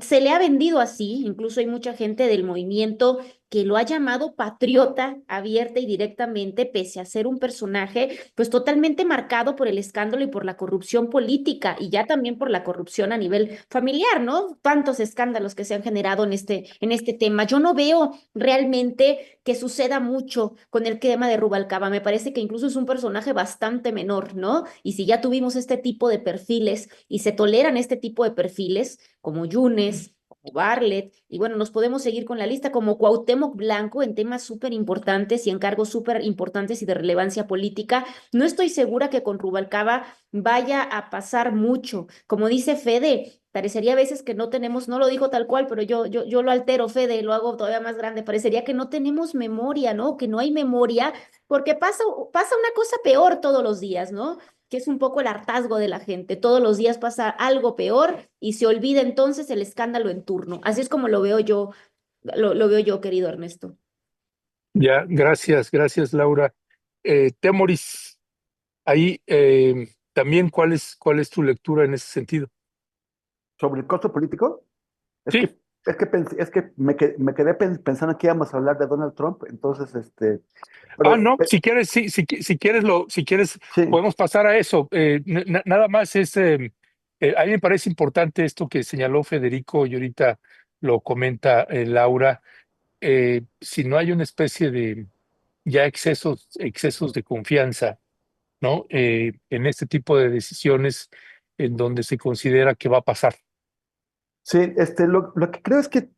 se le ha vendido así, incluso hay mucha gente del movimiento que lo ha llamado patriota abierta y directamente, pese a ser un personaje pues totalmente marcado por el escándalo y por la corrupción política y ya también por la corrupción a nivel familiar, ¿no? Tantos escándalos que se han generado en este tema. Yo no veo realmente que suceda mucho con el tema de Rubalcaba. Me parece que incluso es un personaje bastante menor, ¿no? Y si ya tuvimos este tipo de perfiles y se toleran este tipo de perfiles, como Yunes, como Barlet, y bueno, nos podemos seguir con la lista como Cuauhtémoc Blanco en temas súper importantes y en cargos súper importantes y de relevancia política. No estoy segura que con Rubalcaba vaya a pasar mucho. Como dice Fede, parecería a veces que no tenemos, no lo dijo tal cual, pero yo lo altero, Fede, lo hago todavía más grande. Parecería que no tenemos memoria, ¿no? Que no hay memoria, porque pasa una cosa peor todos los días, ¿no? Que es un poco el hartazgo de la gente. Todos los días pasa algo peor y se olvida entonces el escándalo en turno. Así es como lo veo yo, lo veo yo, querido Ernesto. Ya, gracias, Laura. Temoris, ahí también, ¿cuál es tu lectura en ese sentido? Sobre el costo político, es Sí. que, me quedé pensando que íbamos a hablar de Donald Trump, entonces, No, si quieres, sí, si quieres, sí, podemos pasar a eso. Nada más a mí me parece importante esto que señaló Federico y ahorita lo comenta Laura. Si no hay una especie de ya excesos de confianza, ¿no? En este tipo de decisiones en donde se considera que va a pasar. sí, lo que creo es que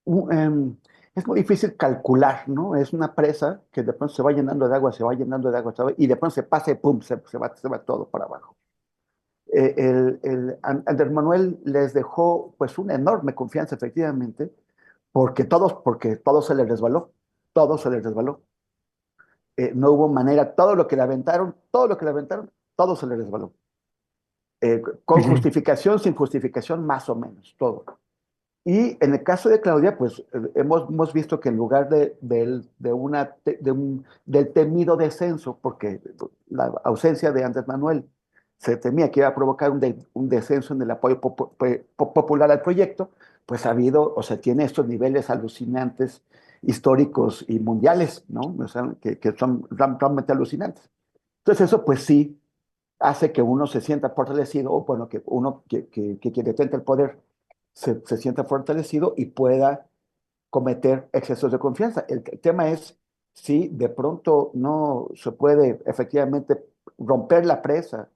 uh, em, es muy difícil calcular, ¿no? Es una presa que de pronto se va llenando de agua, se va llenando de agua, y de pronto se pasa y pum, se va todo para abajo. Andrés Manuel les dejó pues una enorme confianza, efectivamente, porque todo se les resbaló, todo se les resbaló. No hubo manera, todo lo que le aventaron, todo se les resbaló. Con Ujú, justificación, sin justificación, más o menos, todo. Y en el caso de Claudia, pues hemos visto que en lugar del temido descenso, porque la ausencia de Andrés Manuel se temía que iba a provocar un descenso en el apoyo popular al proyecto, pues ha habido, o sea, tiene estos niveles alucinantes históricos y mundiales, ¿no? O sea, que son realmente alucinantes. Entonces eso, pues sí, hace que uno se sienta fortalecido, o bueno, que uno que quien detenta el poder se sienta fortalecido y pueda cometer excesos de confianza. El tema es si de pronto no se puede efectivamente romper la presa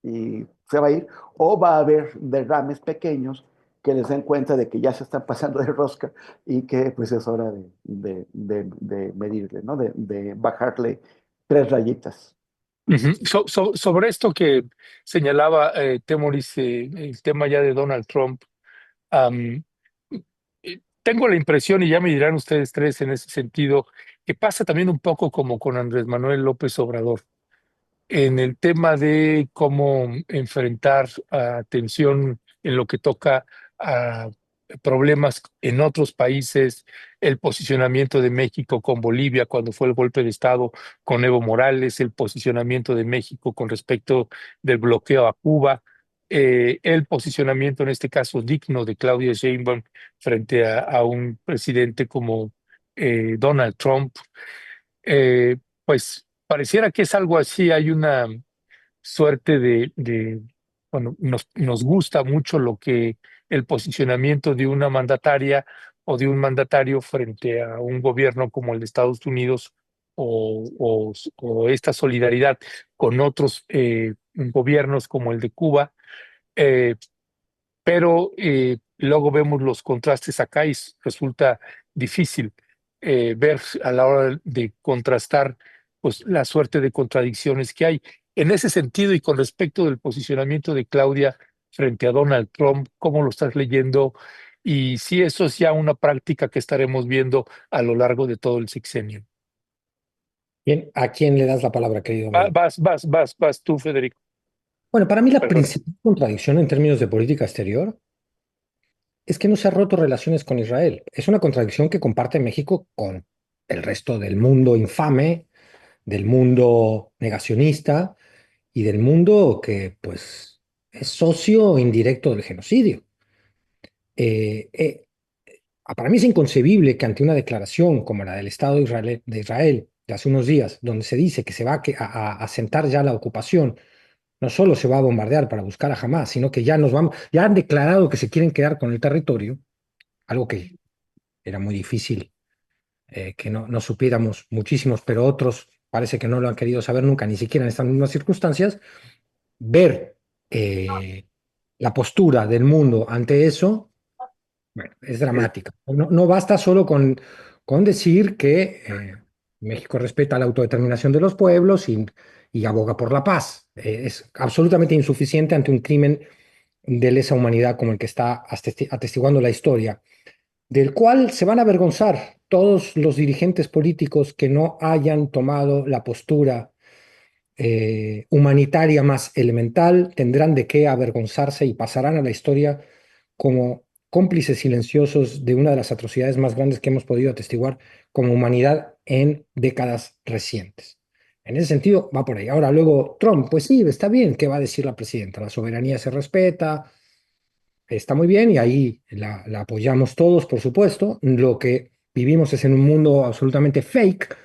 y se va a ir, o va a haber derrames pequeños que les den cuenta de que ya se están pasando de rosca y que pues es hora de medirle, ¿no? De bajarle 3 rayitas. ujú. Sobre esto que señalaba Temoris, el tema ya de Donald Trump. Am, Tengo la impresión, y ya me dirán ustedes tres en ese sentido, que pasa también un poco como con Andrés Manuel López Obrador, en el tema de cómo enfrentar atención en lo que toca a problemas en otros países, el posicionamiento de México con Bolivia cuando fue el golpe de Estado con Evo Morales, el posicionamiento de México con respecto del bloqueo a Cuba, el posicionamiento en este caso digno de Claudia Sheinbaum frente a un presidente como Donald Trump. Pues pareciera que es algo así, hay una suerte bueno, nos gusta mucho lo que el posicionamiento de una mandataria o de un mandatario frente a un gobierno como el de Estados Unidos o esta solidaridad con otros gobiernos como el de Cuba. pero luego vemos los contrastes acá y resulta difícil ver a la hora de contrastar pues la suerte de contradicciones que hay. En ese sentido y con respecto del posicionamiento de Claudia frente a Donald Trump, ¿cómo lo estás leyendo? Y si eso es ya una práctica que estaremos viendo a lo largo de todo el sexenio. Bien, ¿a quién le das la palabra, querido amigo? Vas tú, Federico. Bueno, para mí la Perdón. principal contradicción en términos de política exterior es que no se ha roto relaciones con Israel. Es una contradicción que comparte México con el resto del mundo infame, del mundo negacionista y del mundo que, pues, es socio indirecto del genocidio. Eh, eh, para mí es inconcebible que ante una declaración como la del Estado de Israel de hace unos días, donde se dice que se va a sentar ya la ocupación, no solo se va a bombardear para buscar a Hamas, sino que ya nos vamos, ya han declarado que se quieren quedar con el territorio, algo que era muy difícil que no supiéramos muchísimos, pero otros parece que no lo han querido saber nunca, ni siquiera en estas mismas circunstancias. Ver la postura del mundo ante eso, bueno, es dramática. No basta solo con decir que México respeta la autodeterminación de los pueblos y aboga por la paz. Es absolutamente insuficiente ante un crimen de lesa humanidad como el que está atestiguando la historia, del cual se van a avergonzar todos los dirigentes políticos que no hayan tomado la postura humanitaria más elemental, tendrán de qué avergonzarse y pasarán a la historia como cómplices silenciosos de una de las atrocidades más grandes que hemos podido atestiguar como humanidad en décadas recientes. En ese sentido, va por ahí. Ahora, luego, Trump, pues sí, está bien, ¿qué va a decir la presidenta? La soberanía se respeta, está muy bien y ahí la apoyamos todos, por supuesto. Lo que vivimos es en un mundo absolutamente fake,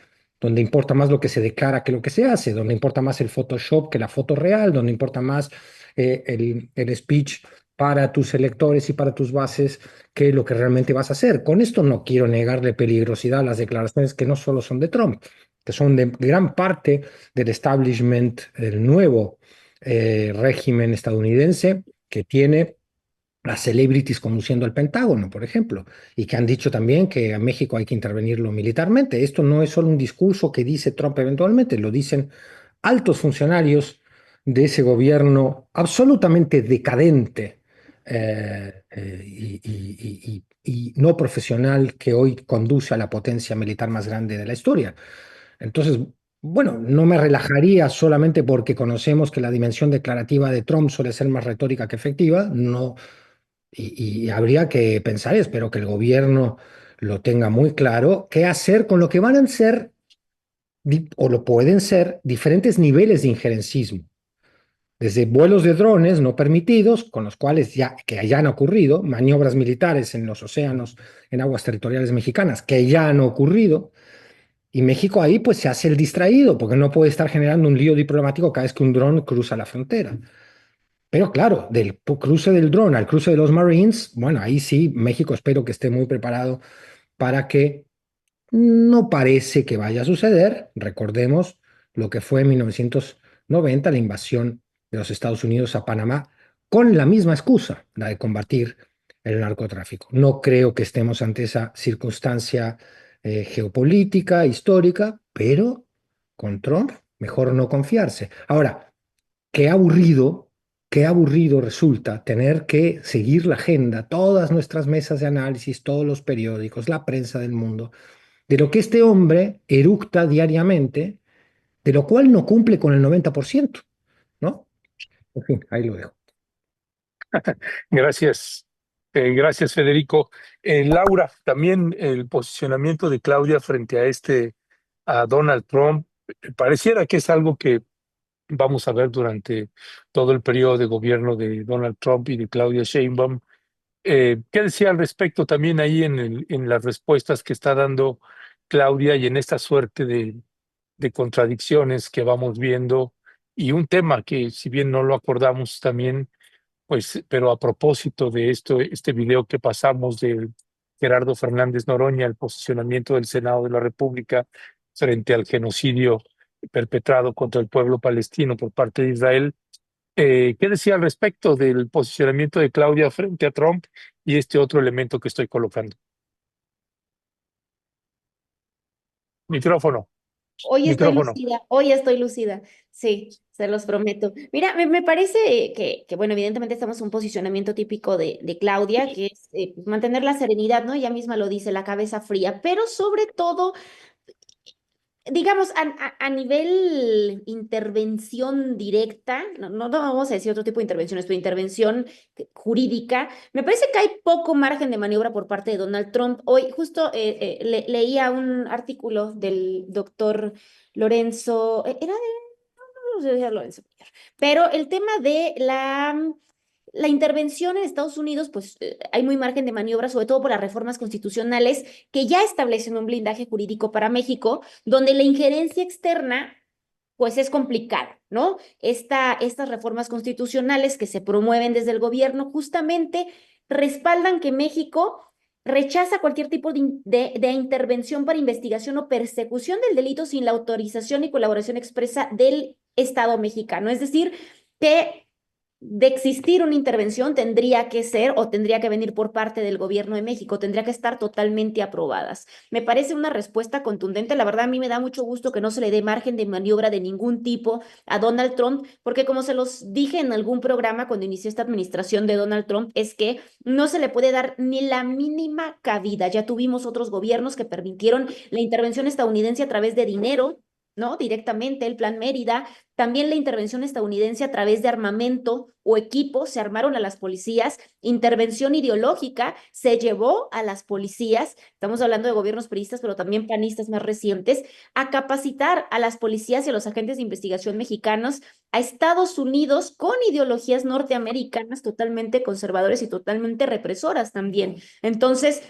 donde importa más lo que se declara que lo que se hace, donde importa más el Photoshop que la foto real, donde importa más el speech para tus electores y para tus bases que lo que realmente vas a hacer. Con esto no quiero negarle peligrosidad a las declaraciones que no solo son de Trump, que son de gran parte del establishment, el nuevo régimen estadounidense que tiene las celebrities conduciendo el Pentágono, por ejemplo, y que han dicho también que a México hay que intervenirlo militarmente. Esto no es solo un discurso que dice Trump eventualmente, lo dicen altos funcionarios de ese gobierno absolutamente decadente y no profesional que hoy conduce a la potencia militar más grande de la historia. Entonces, bueno, no me relajaría solamente porque conocemos que la dimensión declarativa de Trump suele ser más retórica que efectiva, no, y habría que pensar, espero que el gobierno lo tenga muy claro, qué hacer con lo que van a ser, o lo pueden ser, diferentes niveles de injerencismo. Desde vuelos de drones no permitidos, con los cuales ya que hayan ocurrido, maniobras militares en los océanos, en aguas territoriales mexicanas, que ya han ocurrido, y México ahí pues se hace el distraído, porque no puede estar generando un lío diplomático cada vez que un dron cruza la frontera. Pero claro, del cruce del dron al cruce de los Marines, bueno, ahí sí, México espero que esté muy preparado para que no parece que vaya a suceder. Recordemos lo que fue en 1990, la invasión de los Estados Unidos a Panamá, con la misma excusa, la de combatir el narcotráfico. No creo que estemos ante esa circunstancia geopolítica, histórica, pero con Trump, mejor no confiarse. Ahora, qué aburrido, qué aburrido resulta tener que seguir la agenda, todas nuestras mesas de análisis, todos los periódicos, la prensa del mundo, de lo que este hombre eructa diariamente, de lo cual no cumple con el 90%, ¿no? En fin, ahí lo dejo. Gracias, gracias Federico. Laura, también el posicionamiento de Claudia frente a a Donald Trump, pareciera que es algo que vamos a ver durante todo el periodo de gobierno de Donald Trump y de Claudia Sheinbaum. ¿Qué decía al respecto también ahí en las respuestas que está dando Claudia y en esta suerte de contradicciones que vamos viendo? Y un tema que, si bien no lo acordamos también, pues, pero a propósito de esto, este video que pasamos de Gerardo Fernández Noroña, el posicionamiento del Senado de la República frente al genocidio perpetrado contra el pueblo palestino por parte de Israel, ¿Qué decía al respecto del posicionamiento de Claudia frente a Trump y este otro elemento que estoy colocando? Micrófono, micrófono. Hoy estoy lucida, sí, se los prometo. Mira, me parece bueno, evidentemente estamos en un posicionamiento típico de Claudia, que es pues, mantener la serenidad, ¿no? Ella misma lo dice, la cabeza fría, pero sobre todo digamos, a nivel intervención directa, no vamos a decir otro tipo de intervenciones, pero intervención jurídica, me parece que hay poco margen de maniobra por parte de Donald Trump. Hoy justo leía un artículo del doctor Lorenzo, era de, no sé si era Lorenzo, pero el tema de la intervención en Estados Unidos, pues hay muy margen de maniobra, sobre todo por las reformas constitucionales que ya establecen un blindaje jurídico para México, donde la injerencia externa, pues es complicada, ¿no? Estas reformas constitucionales que se promueven desde el gobierno justamente respaldan que México rechaza cualquier tipo de intervención para investigación o persecución del delito sin la autorización y colaboración expresa del Estado mexicano. Es decir, que de existir una intervención tendría que ser o tendría que venir por parte del gobierno de México, tendría que estar totalmente aprobadas. Me parece una respuesta contundente. La verdad, a mí me da mucho gusto que no se le dé margen de maniobra de ningún tipo a Donald Trump, porque como se los dije en algún programa cuando inició esta administración de Donald Trump, es que no se le puede dar ni la mínima cabida. Ya tuvimos otros gobiernos que permitieron la intervención estadounidense a través de dinero, ¿no? Directamente, el Plan Mérida, también la intervención estadounidense a través de armamento o equipo, se armaron a las policías, intervención ideológica, se llevó a las policías, estamos hablando de gobiernos priistas, pero también panistas más recientes, a capacitar a las policías y a los agentes de investigación mexicanos a Estados Unidos con ideologías norteamericanas totalmente conservadoras y totalmente represoras también. Entonces,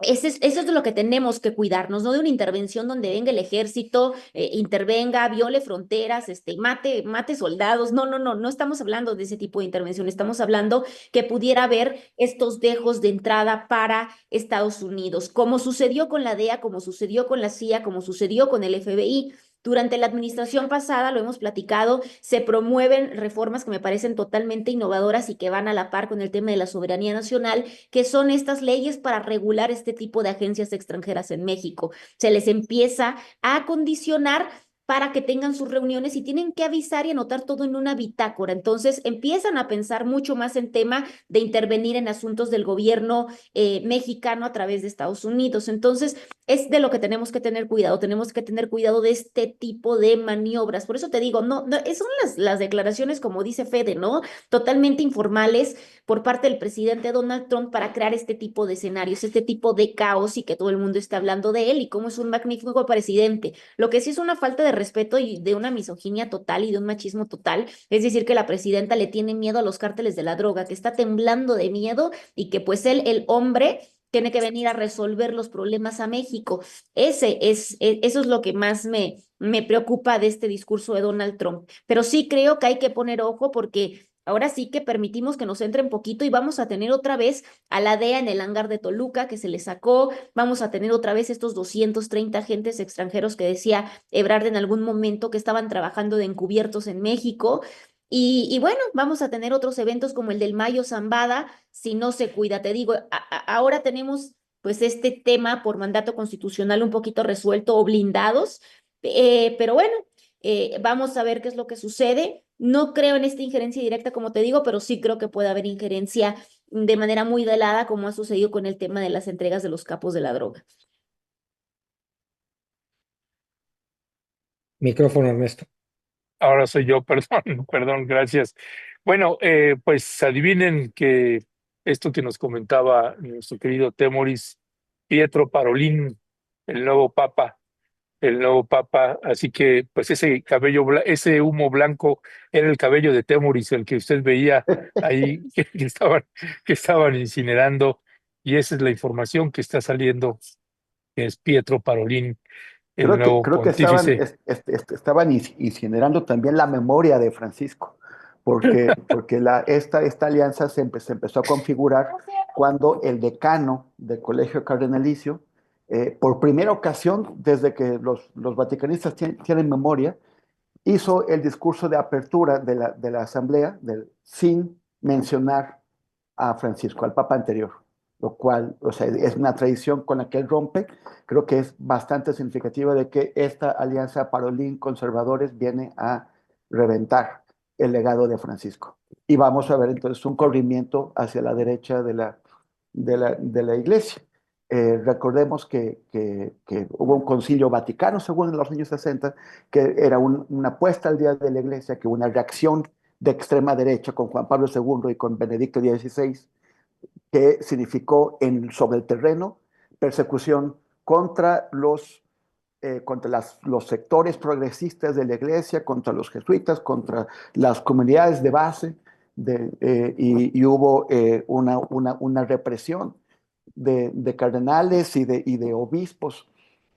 eso es de lo que tenemos que cuidarnos, no de una intervención donde venga el ejército, intervenga, viole fronteras, mate soldados. No estamos hablando de ese tipo de intervención. Estamos hablando que pudiera haber estos dejos de entrada para Estados Unidos, como sucedió con la DEA, como sucedió con la CIA, como sucedió con el FBI. Durante la administración pasada, lo hemos platicado, se promueven reformas que me parecen totalmente innovadoras y que van a la par con el tema de la soberanía nacional, que son estas leyes para regular este tipo de agencias extranjeras en México. Se les empieza a condicionar para que tengan sus reuniones y tienen que avisar y anotar todo en una bitácora. Entonces empiezan a pensar mucho más en tema de intervenir en asuntos del gobierno mexicano a través de Estados Unidos. Entonces es de lo que tenemos que tener cuidado de este tipo de maniobras. Por eso te digo, son las declaraciones, como dice Fede, ¿no? Totalmente informales por parte del presidente Donald Trump para crear este tipo de escenarios, este tipo de caos y que todo el mundo esté hablando de él y cómo es un magnífico presidente. Lo que sí es una falta de respeto y de una misoginia total y de un machismo total, es decir, que la presidenta le tiene miedo a los cárteles de la droga, que está temblando de miedo y que pues él, el hombre, tiene que venir a resolver los problemas a México. Eso es lo que más me preocupa de este discurso de Donald Trump. Pero sí creo que hay que poner ojo porque ahora sí que permitimos que nos entren poquito y vamos a tener otra vez a la DEA en el hangar de Toluca que se le sacó, vamos a tener otra vez estos 230 agentes extranjeros que decía Ebrard en algún momento que estaban trabajando de encubiertos en México. Y bueno, vamos a tener otros eventos como el del Mayo Zambada, si no se cuida. Te digo, ahora tenemos pues este tema por mandato constitucional un poquito resuelto o blindados, pero bueno, vamos a ver qué es lo que sucede. No creo en esta injerencia directa, como te digo, pero sí creo que puede haber injerencia de manera muy velada, como ha sucedido con el tema de las entregas de los capos de la droga. Micrófono, Ernesto. Ahora soy yo, perdón, perdón, gracias. Bueno, pues adivinen que esto que nos comentaba nuestro querido Temoris, Pietro Parolin, el nuevo papa, el nuevo papa, así que pues ese cabello, ese humo blanco era el cabello de Temoris, el que usted veía ahí que estaban incinerando, y esa es la información que está saliendo, que es Pietro Parolin, el nuevo Creo que estaban, pontífice. estaban incinerando también la memoria de Francisco, porque esta alianza se empezó a configurar cuando el decano del Colegio Cardenalicio, por primera ocasión desde que los vaticanistas tienen memoria, hizo el discurso de apertura de la asamblea sin mencionar a Francisco, al papa anterior, lo cual, o sea, es una tradición con la que él rompe. Creo que es bastante significativa de que esta alianza Parolín-Conservadores viene a reventar el legado de Francisco. Y vamos a ver entonces un corrimiento hacia la derecha de la iglesia. Recordemos que hubo un concilio vaticano, según en los años 60, que era una apuesta al día de la iglesia, que una reacción de extrema derecha con Juan Pablo II y con Benedicto XVI, que significó sobre el terreno persecución contra los sectores progresistas de la iglesia, contra los jesuitas, contra las comunidades de base, y hubo una represión de cardenales y de obispos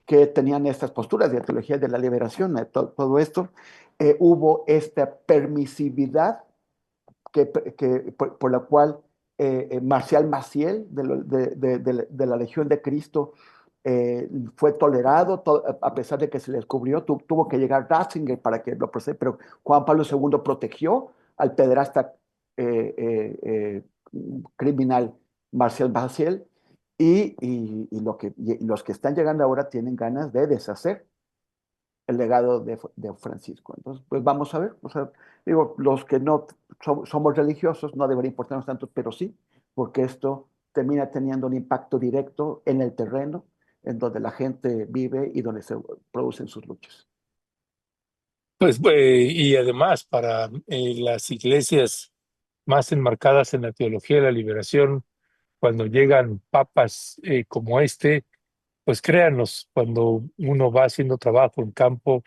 que tenían estas posturas de teología de la liberación, todo esto. Hubo esta permisividad por la cual Marcial Maciel de la Legión de Cristo fue tolerado, a pesar de que se le descubrió, tuvo que llegar Ratzinger para que lo procese, pero Juan Pablo II protegió al pederasta criminal Marcial Maciel, y los que están llegando ahora tienen ganas de deshacer el legado de Francisco. Entonces, pues vamos a ver, o sea, digo, los que no somos religiosos no debería importarnos tanto, pero sí, porque esto termina teniendo un impacto directo en el terreno, en donde la gente vive y donde se producen sus luchas. Pues, y además para las iglesias más enmarcadas en la teología de la liberación, cuando llegan papas como este, pues créanos, cuando uno va haciendo trabajo en campo,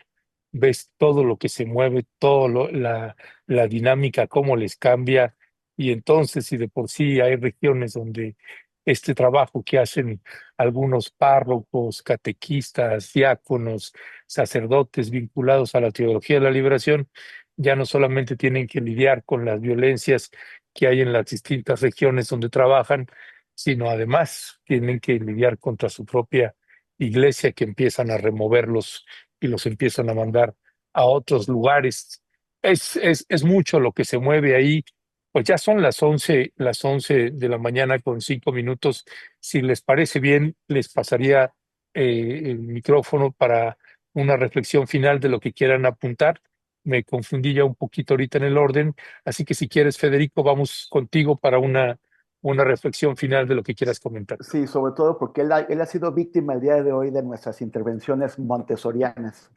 ves todo lo que se mueve, la dinámica, cómo les cambia, y entonces, si de por sí hay regiones donde este trabajo que hacen algunos párrocos, catequistas, diáconos, sacerdotes vinculados a la teología de la liberación, ya no solamente tienen que lidiar con las violencias que hay en las distintas regiones donde trabajan, sino además tienen que lidiar contra su propia iglesia, que empiezan a removerlos y los empiezan a mandar a otros lugares. Es mucho lo que se mueve ahí. Pues ya son las 11 de la mañana con 5 minutos. Si les parece bien, les pasaría el micrófono para una reflexión final de lo que quieran apuntar. Me confundí ya un poquito ahorita en el orden, así que si quieres, Federico, vamos contigo para una reflexión final de lo que quieras comentar. Sí, sobre todo porque él ha sido víctima el día de hoy de nuestras intervenciones montessorianas.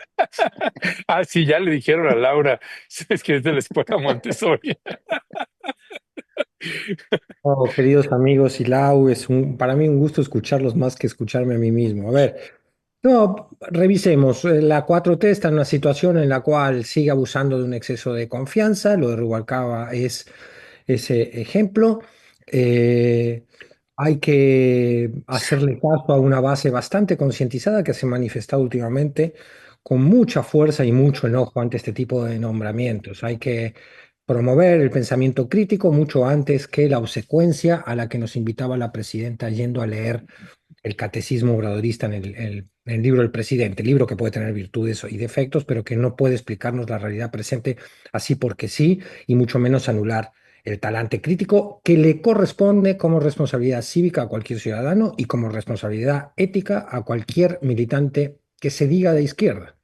Ah, sí, ya le dijeron a Laura, es que es de la escuela Montessori. Oh, queridos amigos y Lau, para mí un gusto escucharlos más que escucharme a mí mismo. A ver, no, revisemos. La 4T está en una situación en la cual sigue abusando de un exceso de confianza. Lo de Rubalcaba es ese ejemplo. Eh, Hay que hacerle caso a una base bastante concientizada que se ha manifestado últimamente con mucha fuerza y mucho enojo ante este tipo de nombramientos. Hay que promover el pensamiento crítico mucho antes que la obsecuencia a la que nos invitaba la presidenta yendo a leer el catecismo obradorista en el libro del presidente, libro que puede tener virtudes y defectos, pero que no puede explicarnos la realidad presente así porque sí, y mucho menos anular el talante crítico que le corresponde como responsabilidad cívica a cualquier ciudadano y como responsabilidad ética a cualquier militante que se diga de izquierda.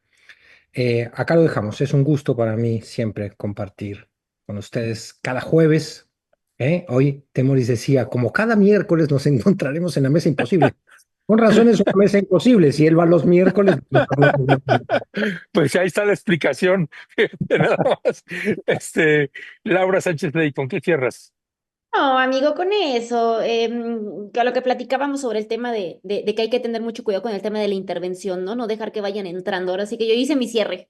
Acá lo dejamos. Es un gusto para mí siempre compartir con ustedes cada jueves. Hoy Temoris decía, como cada miércoles nos encontraremos en la mesa imposible. Con razón es una mesa imposible. Si él va los miércoles, Pues ahí está la explicación. Nada más. Laura Sánchez Ley, ¿con qué cierras? No, amigo, con eso, que a lo que platicábamos sobre el tema de que hay que tener mucho cuidado con el tema de la intervención, ¿no? No dejar que vayan entrando. Ahora sí que yo hice mi cierre.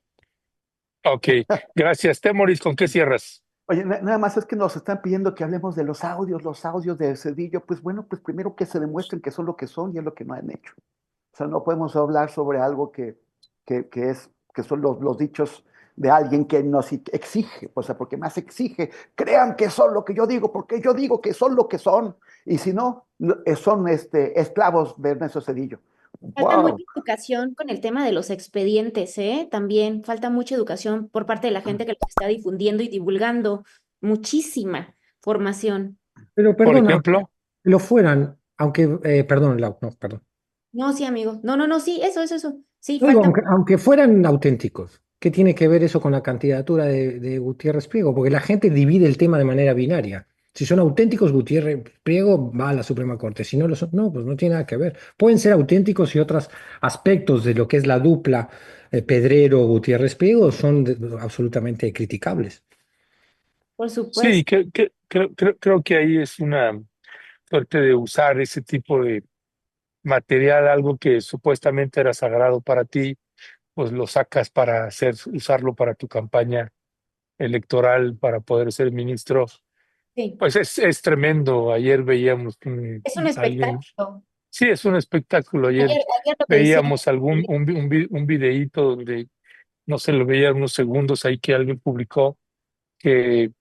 Ok, gracias. Temoris, ¿con qué cierras? Oye, nada más es que nos están pidiendo que hablemos de los audios de Cedillo. Pues bueno, pues primero que se demuestren que son lo que son y es lo que no han hecho. O sea, no podemos hablar sobre algo que son los dichos de alguien que nos exige, o sea, porque más exige, crean que son lo que yo digo, porque yo digo que son lo que son, y si no, son esclavos de Ernesto Cedillo. Falta mucha Wow. educación con el tema de los expedientes, ¿eh? También falta mucha educación por parte de la gente que los está difundiendo y divulgando. Muchísima formación. Pero Por perdona, ejemplo, lo fueran, aunque, perdón, Lau, no, perdón. No, sí, amigo. No, no, no, sí, eso. Sí, Yo digo, falta. aunque fueran auténticos, ¿qué tiene que ver eso con la candidatura de Gutiérrez Priego? Porque la gente divide el tema de manera binaria. Si son auténticos, Gutiérrez Priego va a la Suprema Corte. Si no lo son, no, pues no tiene nada que ver. Pueden ser auténticos y otros aspectos de lo que es la dupla Pedrero-Gutiérrez Priego son absolutamente criticables. Por sí, supuesto. creo que ahí es una suerte de usar ese tipo de material, algo que supuestamente era sagrado para ti, pues lo sacas para usarlo para tu campaña electoral, para poder ser ministro. Sí. Pues es tremendo. Ayer veíamos Es un alguien, espectáculo. sí, es un espectáculo. Ayer Ayer lo que decía. veíamos un videíto donde, no se lo veía unos segundos ahí que alguien publicó que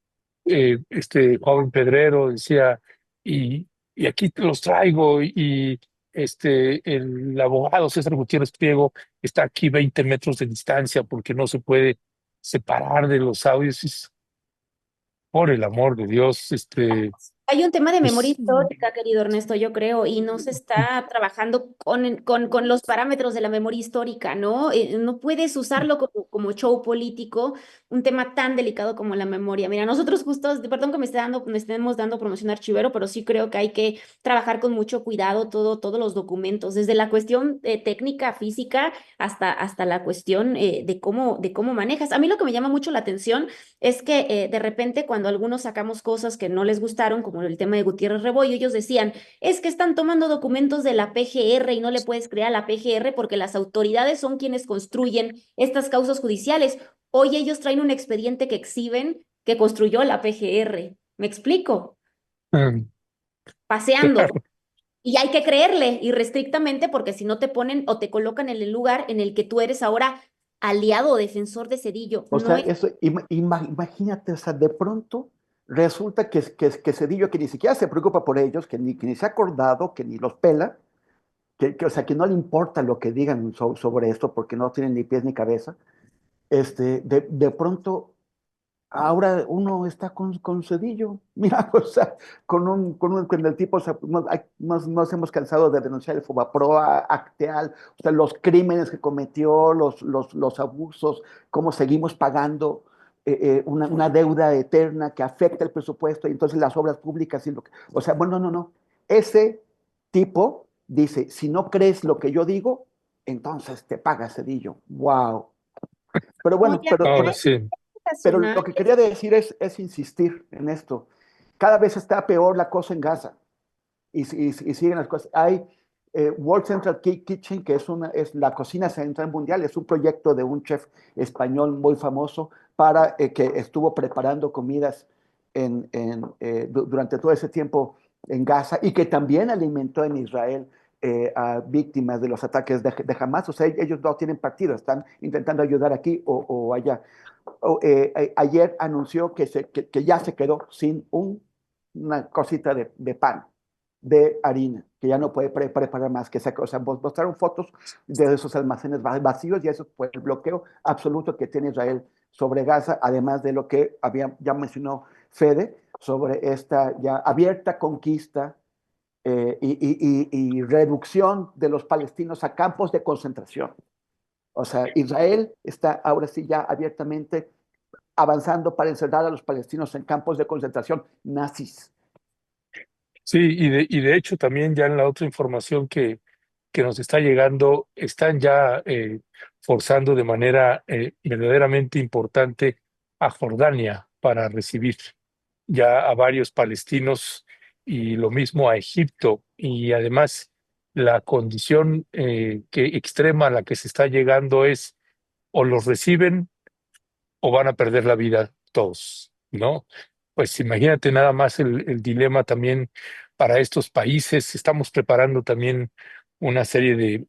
este joven pedrero decía, y, y aquí te los traigo, y el abogado César Gutiérrez Priego está aquí 20 metros de distancia porque no se puede separar de los audios. Por el amor de Dios, Hay un tema de memoria pues, histórica, querido Ernesto, yo creo, y no se está trabajando con los parámetros de la memoria histórica, ¿no? No puedes usarlo como show político, un tema tan delicado como la memoria. Mira, nosotros justo, perdón que me estemos dando promoción archivero, pero sí creo que hay que trabajar con mucho cuidado todos los documentos, desde la cuestión técnica, física, hasta la cuestión de cómo manejas. A mí lo que me llama mucho la atención es que de repente cuando algunos sacamos cosas que no les gustaron, como el tema de Gutiérrez Rebollo, ellos decían, es que están tomando documentos de la PGR y no le puedes creer a la PGR porque las autoridades son quienes construyen estas causas judiciales. Hoy ellos traen un expediente que exhiben que construyó la PGR. ¿Me explico? mm, Paseando. claro. Y hay que creerle irrestrictamente porque si no te ponen o te colocan en el lugar en el que tú eres ahora aliado o defensor de Cedillo. O No sea, es. eso, imagínate, o sea, de pronto resulta que Cedillo, que ni siquiera se preocupa por ellos, que ni se ha acordado, que ni los pela, o sea, que no le importa lo que digan sobre esto porque no tienen ni pies ni cabeza, de pronto ahora uno está con Cedillo, mira, o sea, con el tipo, o sea, nos hemos cansado de denunciar el Fobaproa, Acteal, o sea, los crímenes que cometió, los abusos, cómo seguimos pagando una deuda eterna que afecta el presupuesto y entonces las obras públicas, y o sea, bueno, no. Ese tipo dice, si no crees lo que yo digo, entonces te paga Cedillo. Wow. Pero bueno, Oye, Ahora ¿eh? sí. pero Nacional. lo que quería decir es insistir en esto. Cada vez está peor la cosa en Gaza y siguen las cosas. Hay World Central Kitchen, que es la cocina central mundial, es un proyecto de un chef español muy famoso para que estuvo preparando comidas durante todo ese tiempo en Gaza y que también alimentó en Israel a víctimas de los ataques de Hamas. O sea, ellos no tienen partido, están intentando ayudar aquí o allá. Ayer anunció que ya se quedó sin una cosita de pan, de harina, que ya no puede preparar más, o sea, mostraron fotos de esos almacenes vacíos y eso fue el bloqueo absoluto que tiene Israel sobre Gaza, además de lo que ya mencionó Fede, sobre esta ya abierta conquista y reducción de los palestinos a campos de concentración. O sea, Israel está ahora sí ya abiertamente avanzando para encerrar a los palestinos en campos de concentración nazis. Sí, y de hecho también ya en la otra información que nos está llegando, están ya forzando de manera verdaderamente importante a Jordania para recibir ya a varios palestinos y lo mismo a Egipto. Y además la condición extrema a la que se está llegando es o los reciben o van a perder la vida todos, ¿no? Pues imagínate nada más el dilema también para estos países. Estamos preparando también una serie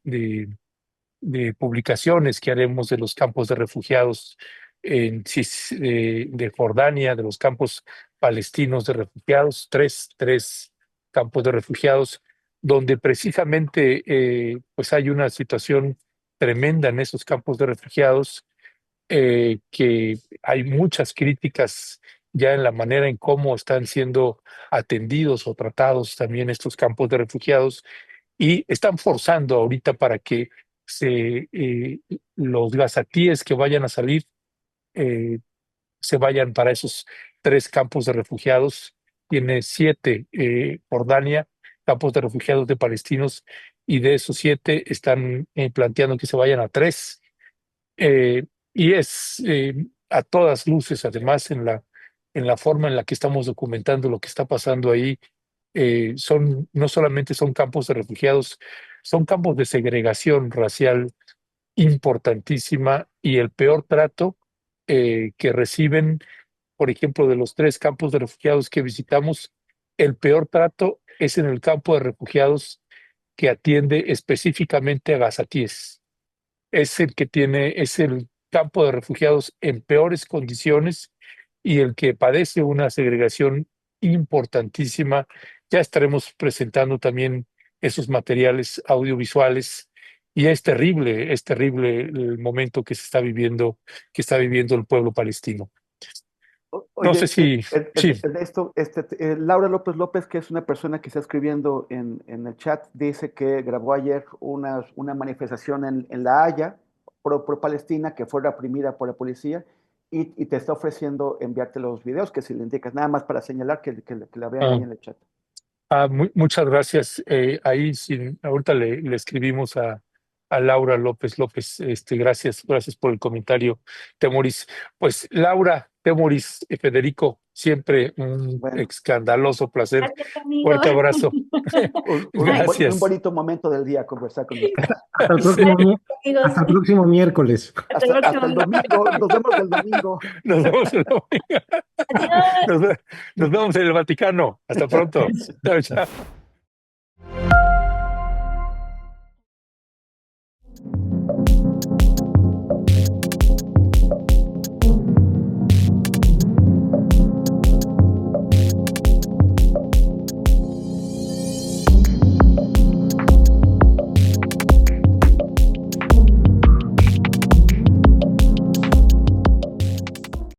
de publicaciones que haremos de los campos de refugiados de Jordania, de los campos palestinos de refugiados, tres campos de refugiados, donde precisamente pues hay una situación tremenda en esos campos de refugiados, que hay muchas críticas ya en la manera en cómo están siendo atendidos o tratados también estos campos de refugiados, y están forzando ahorita para que los gazatíes que vayan a salir eh, se vayan para esos 3 campos de refugiados. Tiene 7 Jordania, campos de refugiados de palestinos, y de esos 7 están planteando que se vayan a 3. Eh, y es a todas luces, además, en la forma en la que estamos documentando lo que está pasando ahí, no solamente son campos de refugiados, son campos de segregación racial importantísima, y el peor trato que reciben, por ejemplo, de los 3 campos de refugiados que visitamos, el peor trato es en el campo de refugiados que atiende específicamente a gazatíes. Es el campo de refugiados en peores condiciones y el que padece una segregación importantísima. Ya estaremos presentando también esos materiales audiovisuales, y es terrible el momento que está viviendo el pueblo palestino. No sé Oye, si, sí. Ernesto, Laura López López, que es una persona que está escribiendo en el chat, dice que grabó ayer una manifestación en La Haya, pro Palestina, que fue reprimida por la policía, y te está ofreciendo enviarte los videos, que si le indicas, nada más para señalar que la vean ahí Ah, en el chat. muchas gracias. Ahí ahorita le escribimos a Laura López López. Gracias por el comentario, Temoris. Pues Laura, Temoris, Federico, siempre un Bueno, escandaloso placer. Gracias, amigo. Fuerte abrazo. un Gracias. bonito momento del día conversar con ustedes. Hasta el Sí, próximo, Amigos, hasta el próximo miércoles. hasta el Hasta próximo el miércoles. domingo, nos vemos el domingo. nos vemos en Adiós. nos vemos en el Vaticano. Hasta pronto. Chao, chao.